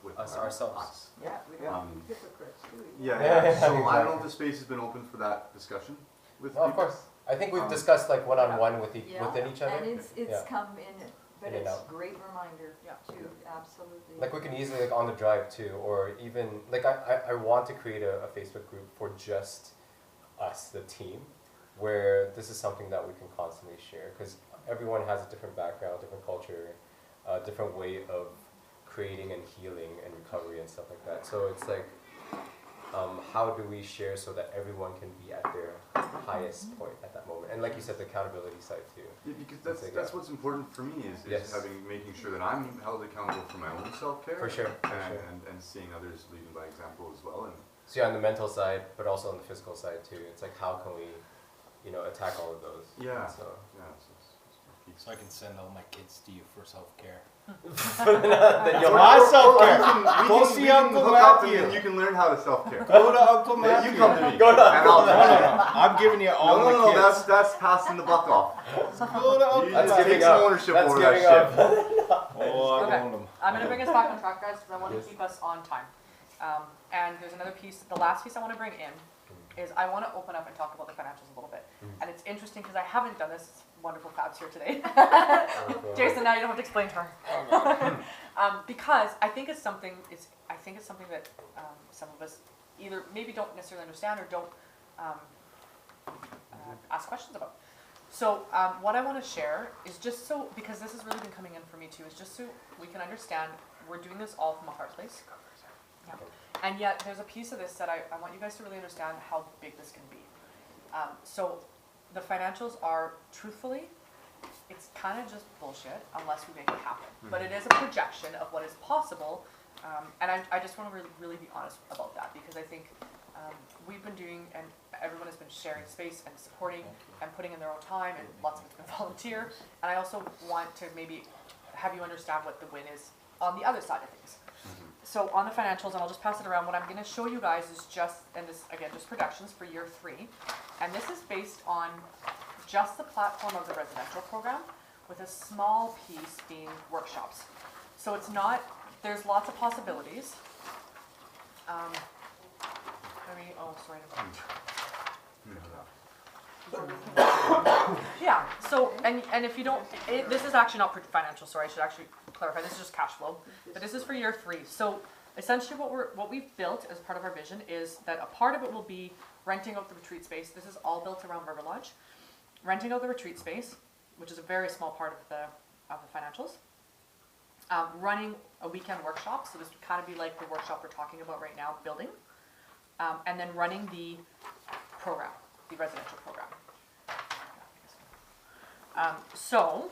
with Us, ourselves. us. yeah, we don't want to be hypocrites, do we? Yeah. So I don't know if the space has been open for that discussion with No, of people. course. I think we've discussed like one-on-one with Yeah, within each other. and it's Yeah. come in, but In and it's out. great reminder Yeah. too, absolutely. Like we can easily like on the drive too, or even like I want to create a Facebook group for just us, the team, where this is something that we can constantly share because everyone has a different background, different culture, different way of creating and healing and recovery and stuff like that. So it's like, how do we share so that everyone can be at their highest point at that moment? And like you said, the accountability side too. Yeah, because that's what's important for me is Yes. making sure that I'm held accountable for my own self-care. For sure, for and, sure. and seeing others leading by example as well. And So yeah, on the mental side, but also on the physical side too. It's like how can we, attack all of those? yeah, So it's key. So I can send all my kids to you for self-care. then you'll My self-care. We Go can see Uncle hook up and Matthew. then you can learn how to self-care. Go to Uncle Yeah, Matthew. you come to me. Go to and I'll No, no, no. I'm giving you all No, the no, no, kids. that's passing the buck off. Go to Uncle You That's just Matthew. giving take some up. ownership That's over that giving shit. up. Oh, I Okay. own them. I'm gonna bring us back on track, guys, because I want to Yes. keep us on time. And there's another piece, the last piece I want to bring in is I want to open up and talk about the financials a little bit. And it's interesting because I haven't done this. It's wonderful Fab's here today. Jason, now you don't have to explain to her. Because I think it's something. I think it's something that some of us either maybe don't necessarily understand or don't ask questions about. So what I want to share is just so, because this has really been coming in for me too, is just so we can understand we're doing this all from a heart place. Yeah. And yet there's a piece of this that I want you guys to really understand how big this can be. So the financials are, truthfully, it's kind of just bullshit unless we make it happen. But it is a projection of what is possible. And I just want to really be honest about that, because I think we've been doing, and everyone has been sharing space and supporting and putting in their own time, and lots of it's been volunteer. And I also want to maybe have you understand what the win is on the other side of things. So on the financials, and I'll just pass it around, what I'm going to show you guys is just, and this again, just projections for year 3. And this is based on just the platform of the residential program, with a small piece being workshops. So it's not, there's lots of possibilities. Yeah, so, and if you don't, this is actually not financial, sorry, I should actually clarify, this is just cash flow, but this is for year 3. So essentially what we've built as part of our vision is that a part of it will be renting out the retreat space. This is all built around River Lodge. Renting out the retreat space, which is a very small part of the financials. Running a weekend workshop, so this would kind of be like the workshop we're talking about right now, building. And then running the program, the residential program. So,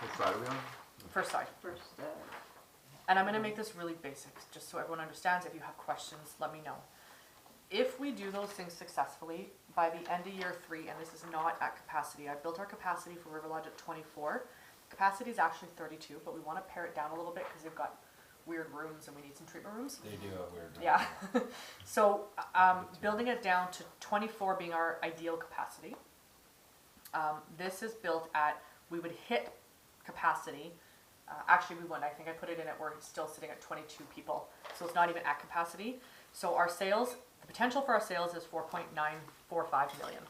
What side are we on? first side. And I'm going to make this really basic, just so everyone understands. If you have questions, let me know. If we do those things successfully, by the end of year 3, and this is not at capacity, I built our capacity for River Lodge at 24. Capacity is actually 32, but we want to pare it down a little bit because they've got weird rooms and we need some treatment rooms. They do have weird. Yeah. So building it down to 24 being our ideal capacity. This is built at, we would hit capacity. Actually, we wouldn't. I think I put it in at, we're still sitting at 22 people. So it's not even at capacity. So our sales, the potential for our sales is 4.945 million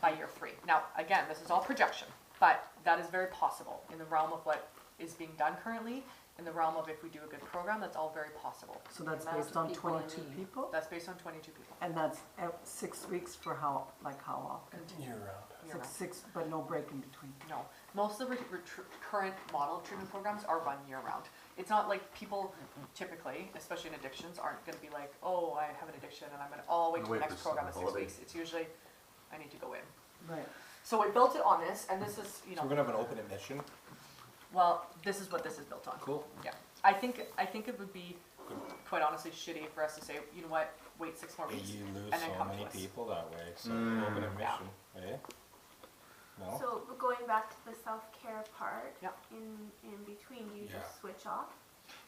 by year 3. Now, again, this is all projection, but that is very possible in the realm of what is being done currently. In the realm of if we do a good program, that's all very possible. So that's Amount based of on people 22 in need. people? That's based on 22 people. And that's 6 weeks for how often? Year round. Year round. Six, but no break in between. No, most of the current model of treatment programs are run year round. It's not like people typically, especially in addictions, aren't going to be like, oh, I have an addiction and I'm going to, wait till the next program in 6 weeks. It's usually, I need to go in. Right. So we built it on this, and this is, So we're gonna have an open admission. well, this is what this is built on. Cool. Yeah, I think it would be, quite honestly, shitty for us to say, you know what, wait 6 more weeks. You lose and then so come to many us. people that way. So Mm. open admission. Eh? No. So going back to the self-care part, Yep. in between, do you Yeah. just switch off?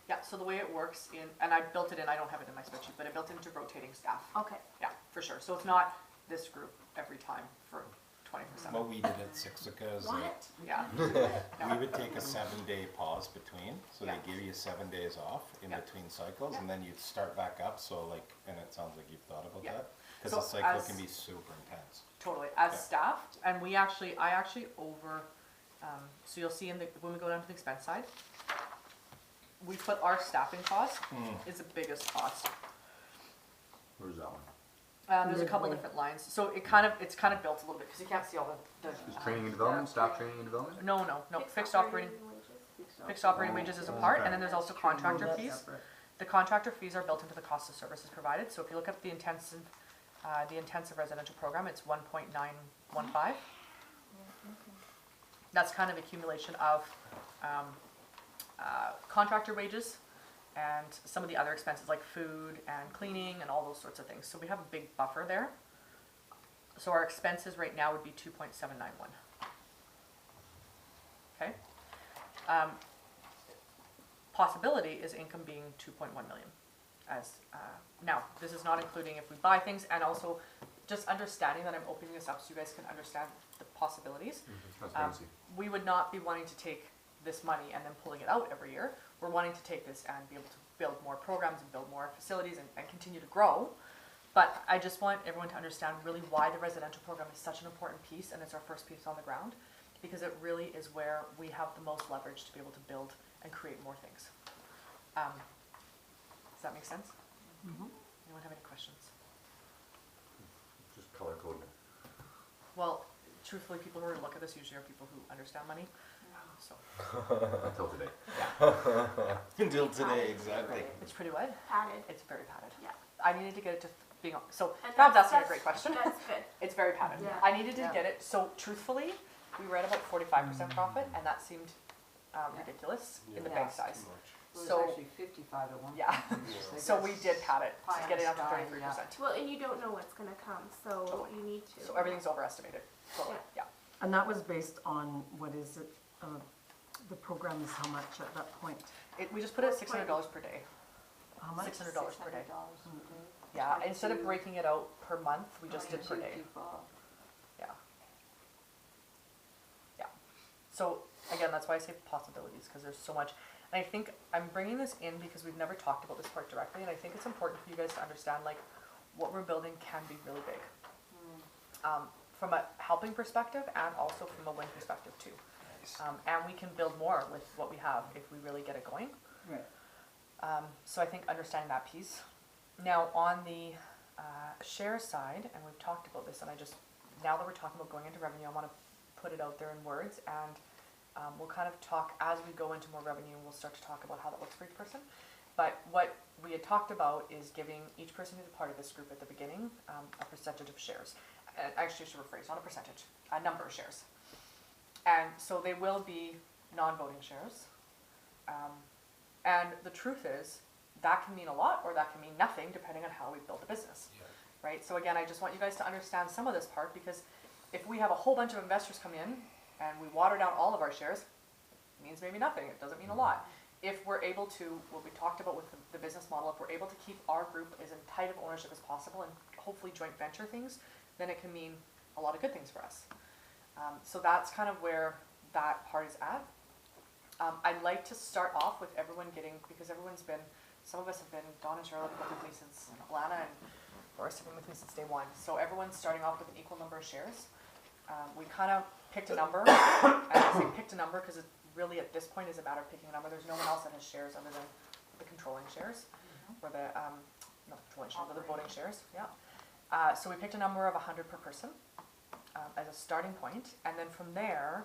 Yeah, so the way it works and I built it in, I don't have it in my spreadsheet, but I built it into rotating staff. Okay. Yeah, for sure. So it's not this group every time for 24/7. What we did at Sixica is What? Yeah. we would take a 7-day pause between, so Yeah. they give you 7 days off in Yeah. between cycles, Yeah. and then you'd start back up. So like, and it sounds like you've thought about Yeah. that. Cause So the cycle as- can be super intense. Totally, as Yeah. staff, and I actually so you'll see when we go down to the expense side, we put our staffing cost is the biggest cost. Where's that one? There's a couple Midway. different lines, so it's kind of built a little bit, because you can't see all the. Is training and development, staff training and development? No, fixed operating wages is a part, and then there's also contractor That's fees. separate. The contractor fees are built into the cost of services provided, so if you look at the intensive residential program, it's 1.915. That's kind of accumulation of contractor wages and some of the other expenses like food and cleaning and all those sorts of things. So we have a big buffer there. So our expenses right now would be 2.791. Okay. Possibility is income being 2.1 million. Now, this is not including if we buy things, and also just understanding that I'm opening this up so you guys can understand the possibilities. Transparency. We would not be wanting to take this money and then pulling it out every year. We're wanting to take this and be able to build more programs and build more facilities and continue to grow. But I just want everyone to understand really why the residential program is such an important piece, and it's our first piece on the ground, because it really is where we have the most leverage to be able to build and create more things. Does that make sense? Mhm. Anyone have any questions? Just color coding. Well, truthfully, people who are look at this usually are people who understand money. So Until today. Until today, exactly. it's pretty wide. Padded. It's very padded. Yeah. I needed to get it to being so. And Fab's asking a great question. That's good. It's very padded. Yeah. I needed to Yeah. get it. So truthfully, we were at about 45% profit, and that seemed ridiculous in the Yeah. bank Yeah. size. Too much. It was So- actually 55 at one Yeah. point. Yeah. So we did pad it Pie to in get it the up to sky, 33%. Well, and you don't know what's gonna come, so you need to. So everything's overestimated. Totally. Yeah. And that was based on, what is it, the program is how much at that point? We just put it at $600 per day. How much? $600 per day. $600 a day. Yeah. Instead of 22. breaking it out per month, we just did per 22 day. people. Yeah. Yeah. So again, that's why I say possibilities, because there's so much. And I think I'm bringing this in because we've never talked about this part directly, and I think it's important for you guys to understand like what we're building can be really big. From a helping perspective and also from a win perspective too. And we can build more with what we have if we really get it going. Right. So I think understanding that piece. Now on the share side, and we've talked about this, and now that we're talking about going into revenue, I want to put it out there in words, and we'll kind of talk as we go into more revenue, we'll start to talk about how that looks for each person. But what we had talked about is giving each person who's a part of this group at the beginning a percentage of shares. Actually, I should rephrase, not a percentage, a number of shares. And so they will be non-voting shares. And the truth is, that can mean a lot or that can mean nothing depending on how we build a business. Yeah. Right? So again, I just want you guys to understand some of this part, because if we have a whole bunch of investors come in and we water down all of our shares, it means maybe nothing. It doesn't mean a lot. If we're able to, what we talked about with the business model, if we're able to keep our group as in tight of ownership as possible and hopefully joint venture things, then it can mean a lot of good things for us. So that's kind of where that part is at. I'd like to start off with everyone getting, because some of us have been, Dawn and Charlotte have been with me since, Alana and Boris have been with me since day one. So everyone's starting off with an equal number of shares. We kind of picked a number, and I say picked a number because it really at this point is a matter of picking a number. There's no one else that has shares other than the controlling shares, or the, not the controlling shares, but the voting shares, yeah. So we picked a number of 100 per person as a starting point, and then from there,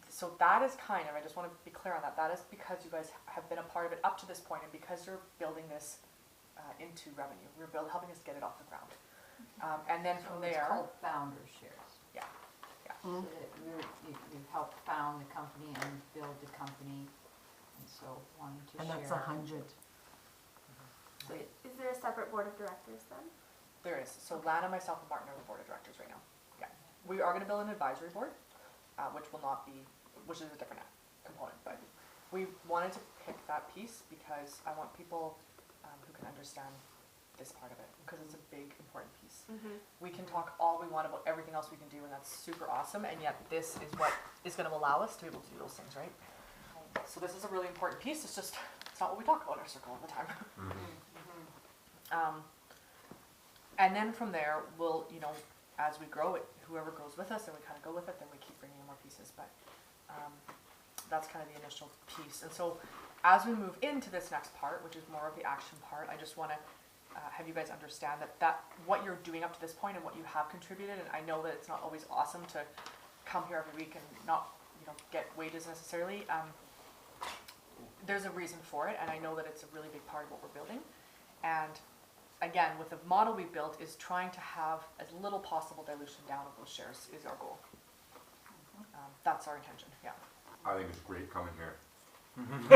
so that is kind of, I just want to be clear on that, that is because you guys have been a part of it up to this point, and because you're building this into revenue, you're helping us get it off the ground. And then from So it's there, called founder shares. yeah. So that you've helped found the company and build the company, and so wanting to And share. that's 100. Is there a separate board of directors then? There is. So Lana, myself, and Martin are the board of directors right now. Yeah. We are going to build an advisory board, which is a different component, but we wanted to pick that piece because I want people who can understand this part of it, because it's a big, important piece. Mm-hmm. We can talk all we want about everything else we can do, and that's super awesome, and yet this is what is going to allow us to be able to do those things, right? So this is a really important piece. It's not what we talk about in our circle all the time. And then from there, we'll, you know, as we grow it, whoever grows with us and we kind of go with it, then we keep bringing in more pieces. But that's kind of the initial piece. And so as we move into this next part, which is more of the action part, I just want to have you guys understand that what you're doing up to this point and what you have contributed, and I know that it's not always awesome to come here every week and not, you know, get wages necessarily. There's a reason for it, and I know that it's a really big part of what we're building. And again, with the model we built is trying to have as little possible dilution down of those shares is our goal. That's our intention, yeah. I think it's great coming here. He's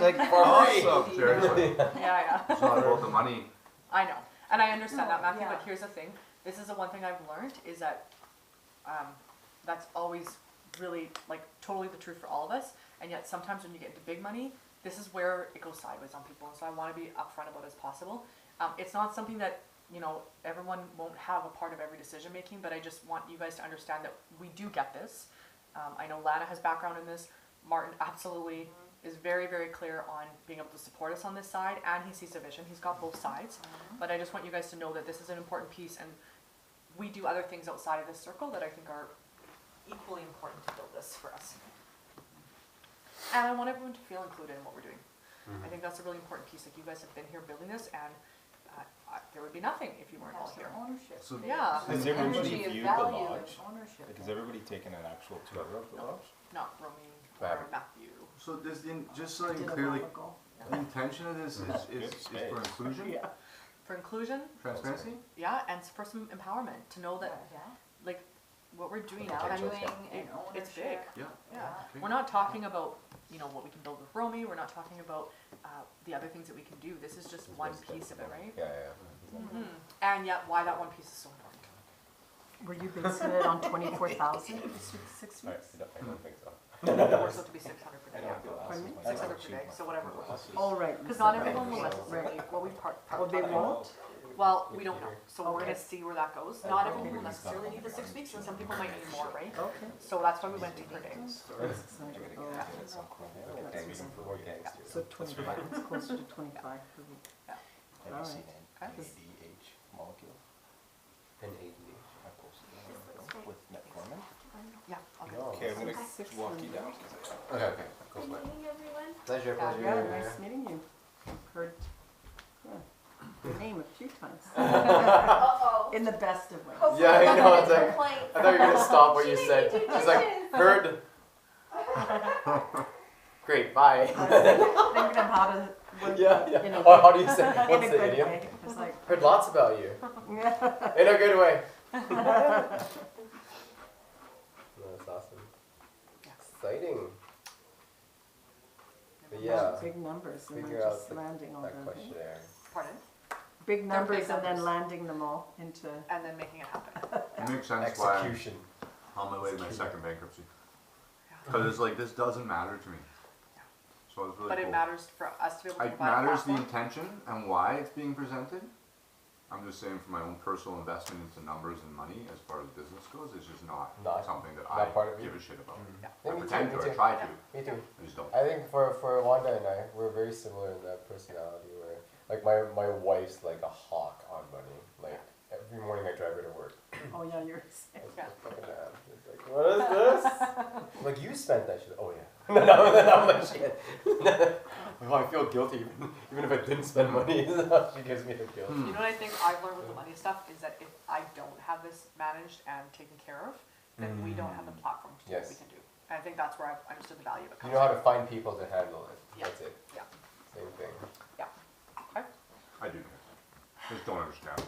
like, awesome. Seriously. Yeah. It's not about the money. I know, and I understand that, Matthew, yeah. but here's the thing. This is the one thing I've learned is that that's always really, like, totally the truth for all of us, and yet sometimes when you get into big money, this is where it goes sideways on people, and so I want to be upfront about it as possible. It's not something that, you know, everyone won't have a part of every decision making, but I just want you guys to understand that we do get this. I know Lana has background in this. Martin absolutely is very, very clear on being able to support us on this side, and he sees the vision. He's got both sides. But I just want you guys to know that this is an important piece, and we do other things outside of this circle that I think are equally important to build this for us. And I want everyone to feel included in what we're doing. I think that's a really important piece. Like, you guys have been here building this, and there would be nothing if you weren't all Has here. some ownership. So Yeah. has everybody Energy of viewed the value and lodge? ownership. Like, has everybody taken an actual tour of the lodge? Not Romy I or haven't. Matthew. So does just so I I did can a clearly, while ago. the intention of this is Good space. for inclusion, Yeah. For inclusion, transparency? yeah, and for some empowerment, to know that, Yeah. like, what we're doing Potential. can Valuing and it's big. ownership. Yeah. Yeah, Okay. we're not talking about, you know, what we can build with Romy, we're not talking about the other things that we can do. This is just one piece of it, right? Yeah. And yet, why that one piece is so important. Were you basing it on 24,000 for 6 I weeks? don't think so. It works out to be 600 per I day, know yeah. the last Pardon me? one. 600 per day, so whatever it was. Oh, right. you Because said not that. everyone will Right. necessarily, well, we Oh, they won't? well, we don't know, so we're Okay. gonna see where that goes. Not everyone will necessarily need the 6 weeks, and some people might need more, right? Okay. So that's why we went to per day. So, More gangsters. so 25, it's closer to 25 per week. Yeah. Have All you seen right. an ADH molecule? And ADH. I posted This looks it great. with metformin. Yeah, okay. No. Okay, I'm gonna Six walk you hundred. down. Okay. Go Good for it. meeting everyone. Pleasure. Yeah, Yeah, nice meeting you. I've heard your name a few times. Uh-oh. In the best of ways. Hopefully Yeah, I not know, any it's like- complaints. I thought you were gonna stop what you She said. made me do She's like, dishes. heard. Great. Bye. Thinking of how to, Yeah. you know, Or how do you say? in a What's the good idiom? way. It's like, Heard lots about you. In a good way. That's awesome. Exciting. But yeah, big numbers and figure then out just landing all that the, questionnaire. Pardon? big numbers big and then numbers. landing them all into, And then making it happen. It makes sense why I'm Execution. on my way to my second bankruptcy. Because it's like, this doesn't matter to me. So it's really But cool. it matters for us to be able to It provide a matters the platform. intention and why it's being presented. I'm just saying for my own personal investment into numbers and money as far as business goes, it's just not Not- something that not I part of you? give a shit about. Yeah, I me pretend too, to, me I too. try Yeah. to, Me too. I just don't. I think for Wanda and I, we're very similar in that personality where, like, my wife's like a hawk on money. Like, every morning I drive her to work. oh yeah, you're saying. It's like, fucking ass. It's like, what is this? I'm like, you spent that shit. Oh yeah. no, I'm like, shit. Oh, I feel guilty even if I didn't spend money. She gives me the guilt. You know what I think I've learned with the money stuff is that if I don't have this managed and taken care of, then we don't have the platform to do what we Yes. can do. And I think that's where I've understood the value of it. You know how to find people to handle it. Yeah. That's it. Yeah. Same thing. I do. Just don't understand.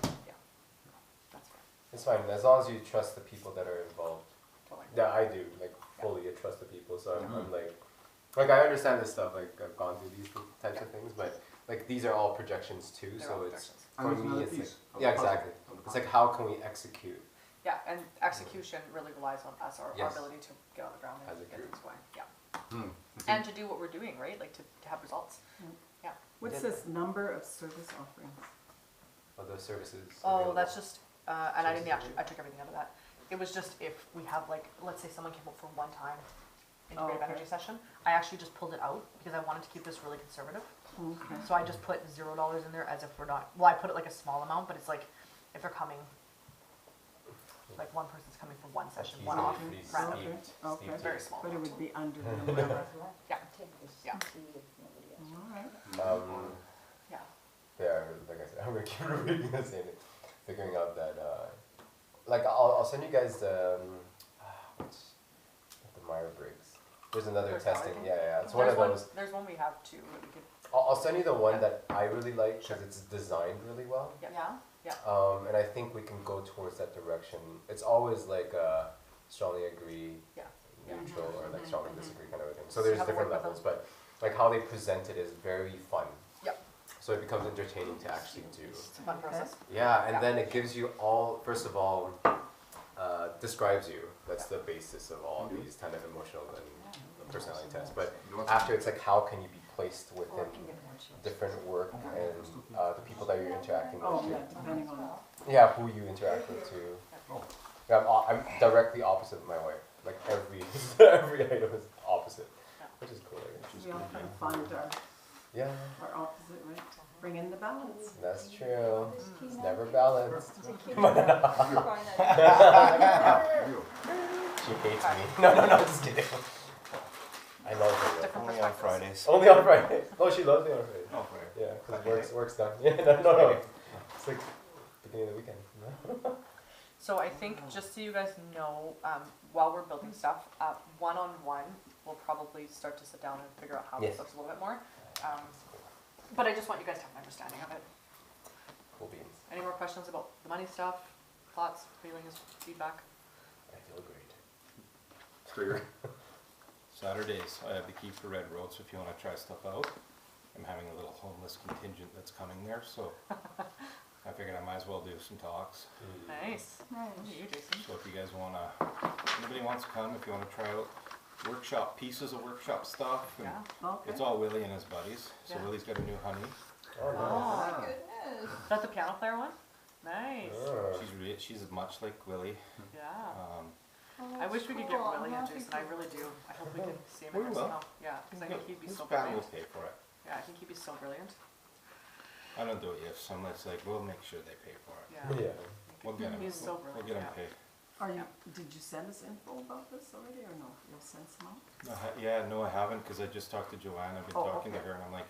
That's fair. It's fine as long as you trust the people that are involved. Totally. Yeah, I do. Like fully, I trust the people. So I'm like I understand this stuff. Like I've gone through these types of things, but like these are all projections too. They're So all it's projections. And for there's me, another it's piece like, of yeah, the puzzle, exactly. of the It's like puzzle. how can we execute? Yeah, and execution really relies on us, our Yes. ability to get on the ground As and a get group. things going. Yeah. Hmm. And to do what we're doing, right? Like to have results. What's this number of service offerings? Of those services. Oh, available. that's just, and I didn't Services actually, I took everything out of that. It was just if we have like, let's say someone came up for one time integrative okay. energy session, I actually just pulled it out because I wanted to keep this really conservative. Okay. So I just put $0 in there as if we're not, well, I put it like a small amount, but it's like, if they're coming, like one person's coming for one session, one off, rather. Okay. Very small But it amount. would be under the umbrella. Yeah. Take this Yeah. and see if nobody else. Alright. Yeah. Yeah, like I said, I'm gonna keep repeating the same thing. Figuring out that, like, I'll send you guys the, what's the Myers-Briggs. There's another testing, yeah, it's one of those. There's one we have too, that we could, I'll send you the one that I really like because it's designed really well. yeah. And I think we can go towards that direction. It's always like strongly agree, Yeah. neutral, or like Mhm, strongly mhm. disagree kind of a thing. So So there's you have to different work with levels, but like how they present it is very fun. Yep. So it becomes entertaining to actually do. It's a fun process. Yeah, and Yeah. then it gives you all, first of all, describes you. That's the basis of all these kind of emotional and personality tests. But You want after, it's like how can you be placed Or I within can get more chips. different work and the people that you're interacting with. Oh, too. yeah, depending on, Yeah, who you interact with too. Oh. Yeah, I'm directly opposite of my wife. Like every item is opposite, which is cool. I guess. we all kind of find Yeah, our opposite, right? Bring in the balance. that's true. It's Key never now. balanced. Find that. Real. She hates me. No, just kidding. I love her. though. Different Only on perspectives. Fridays. Only on Friday. Oh, she loves me on Friday. Oh, right. Yeah, because Okay. work's done. Yeah, no. It's like beginning of the weekend. So I think, just so you guys know, while we're building stuff, one-on-one, we'll probably start to sit down and figure out how Yes. this looks a little bit more. But I just want you guys to have an understanding of it. Cool beans. Any more questions about the money stuff, thoughts, feelings, feedback? I feel great. Trigger. Saturdays, I have the key for Red Road, so if you wanna try stuff out, I'm having a little homeless contingent that's coming there, so I figured I might as well do some talks. Nice. Look at you, Jason. So if you guys wanna, anybody wants to come, if you wanna try out workshop, pieces of workshop stuff, and Yeah. Okay. it's all Willie and his buddies, so Yeah. Willie's got a new honey. Oh, nice. Oh, Goodness. is that the piano player one? Nice. Oh. She's much like Willie. Yeah. Oh, I wish we could get cool. Willie I'm and happy Jason, I for really do. I hope we can see him We in will. somehow. Yeah, because I think he'd be His so band will brilliant. pay for it. Yeah, I think he'd be so brilliant. I don't do it if someone's like, we'll make sure they pay for it. Yeah. Yeah. We'll get him. He's so We'll brilliant. get him Yeah. paid. Are you, did you send us info about this already, or no? You'll send some out? No, I haven't, because I just talked to Joanne. I've been Oh, talking to okay. her, and I'm like,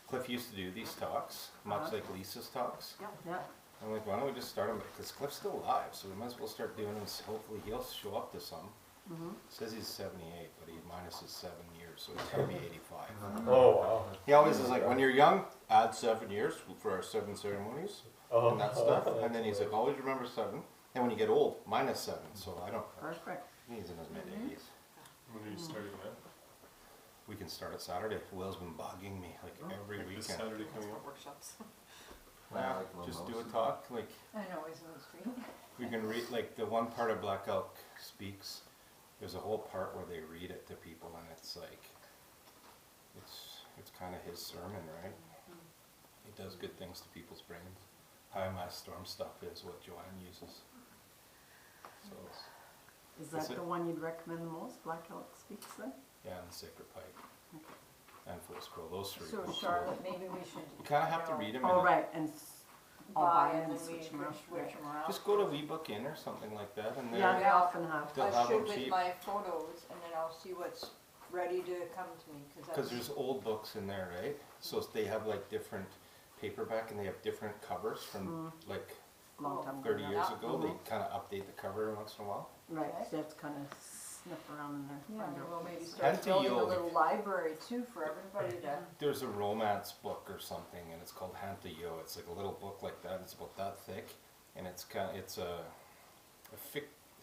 Cliff used to do these talks, much Uh-huh. like Lisa's talks. Yeah. I'm like, why don't we just start them? Because Cliff's still alive, so we might as well start doing them. So hopefully he'll show up to some. Mm-hmm. Says he's 78, but he minus his 7 years, so he's gonna be 85. Oh wow. He always is like, when you're young, add 7 years for our 7 ceremonies Oh. and that stuff. And then he's like, always remember 7. And when you get old, minus 7. So I don't. Perfect. He's in his mid 80s. When are you starting that? We can start it Saturday. Will's been bugging me like every Like this weekend. Saturday coming up? Workshops. Yeah, Like Lil just do a Moses. talk. Like I know, he's on the street. we can read like the one part of Black Elk Speaks. There's a whole part where they read it to people, and it's like it's kind of his sermon, right? He does good things to people's brains. High mass storm stuff is what Joanne uses. So Is That's that it. the one you'd recommend the most, Black Elk Speaks then? yeah, and the Sacred Pipe Okay. and Full Scroll, those 3. So books. Charlotte, maybe we should. You kind of have to read them. Oh, right, and I'll Buy buy and and then we switch them around. switch them around. Just go to WeBook In or something like that, and Yeah, they're they often have. They'll I have should them with cheap. my photos, and then I'll see what's ready to come to me, because there's old books in there, right? So they have like different paperback, and they have different covers from like Long time 30 ago. years Yeah. ago. They kind of update the cover every once in a while. Right, so you have to kind of sniff around in there. Yeah, find out we'll what maybe it is. start And to building a yield. little library too for everybody to. There's a romance book or something, and it's called Hanta Yo. It's like a little book like that. It's about that thick, and it's a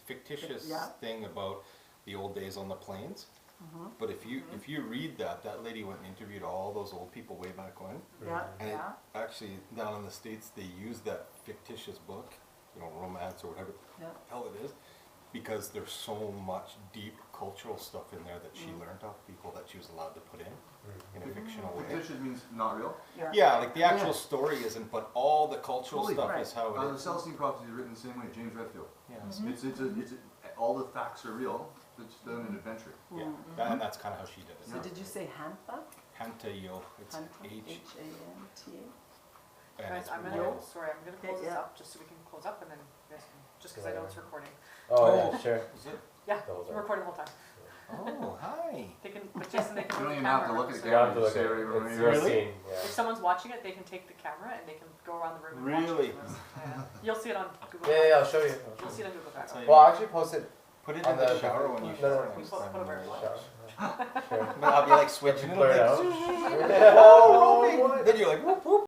fictitious Yeah. thing about the old days on the plains. Mhm. But if you read that lady went and interviewed all those old people way back when, Yeah, and Yeah. it actually down in the States they use that fictitious book, you know, romance or whatever yeah. the hell it is, because there's so much deep cultural stuff in there that she learned off people that she was allowed to put in a fictional way. Fictitious means not real. Yeah, like the actual Yeah. story isn't, but all the cultural Totally. stuff Right. is how The it is. Celestine prophecy is written the same way, James Redfield. Yeah, All the facts are real. It's done an adventure. yeah. And that's kind of how she did So it. did you say Hantha? Hantayo. It's H. H-A-N-T-A. And Guys, it's I'm real. gonna, sorry, I'm gonna close this Yeah. up just so we can close up and then you guys can, just because I know it's recording. Oh, yeah, sure. Is it? Yeah, The whole it's time. recording the whole time. Oh, hi. They can, but Jason, they can You move don't the even have to camera look at around, the You don't camera. have to You look say at right it. where It's you're your Really? scene, If yeah. someone's watching it, they can take the camera and they can go around the room and Really? watch it. Yeah. You'll see it on Google. Yeah, I'll show you. You'll see it on Google Docs. That's how you- Well, I'll actually post it. Put it on in the the- shower when you no, no, shower no. next Put time. it over your Sure. Sure. I'll be like switching it. Blur it Like, out. oh, then you're like, whoop, whoop.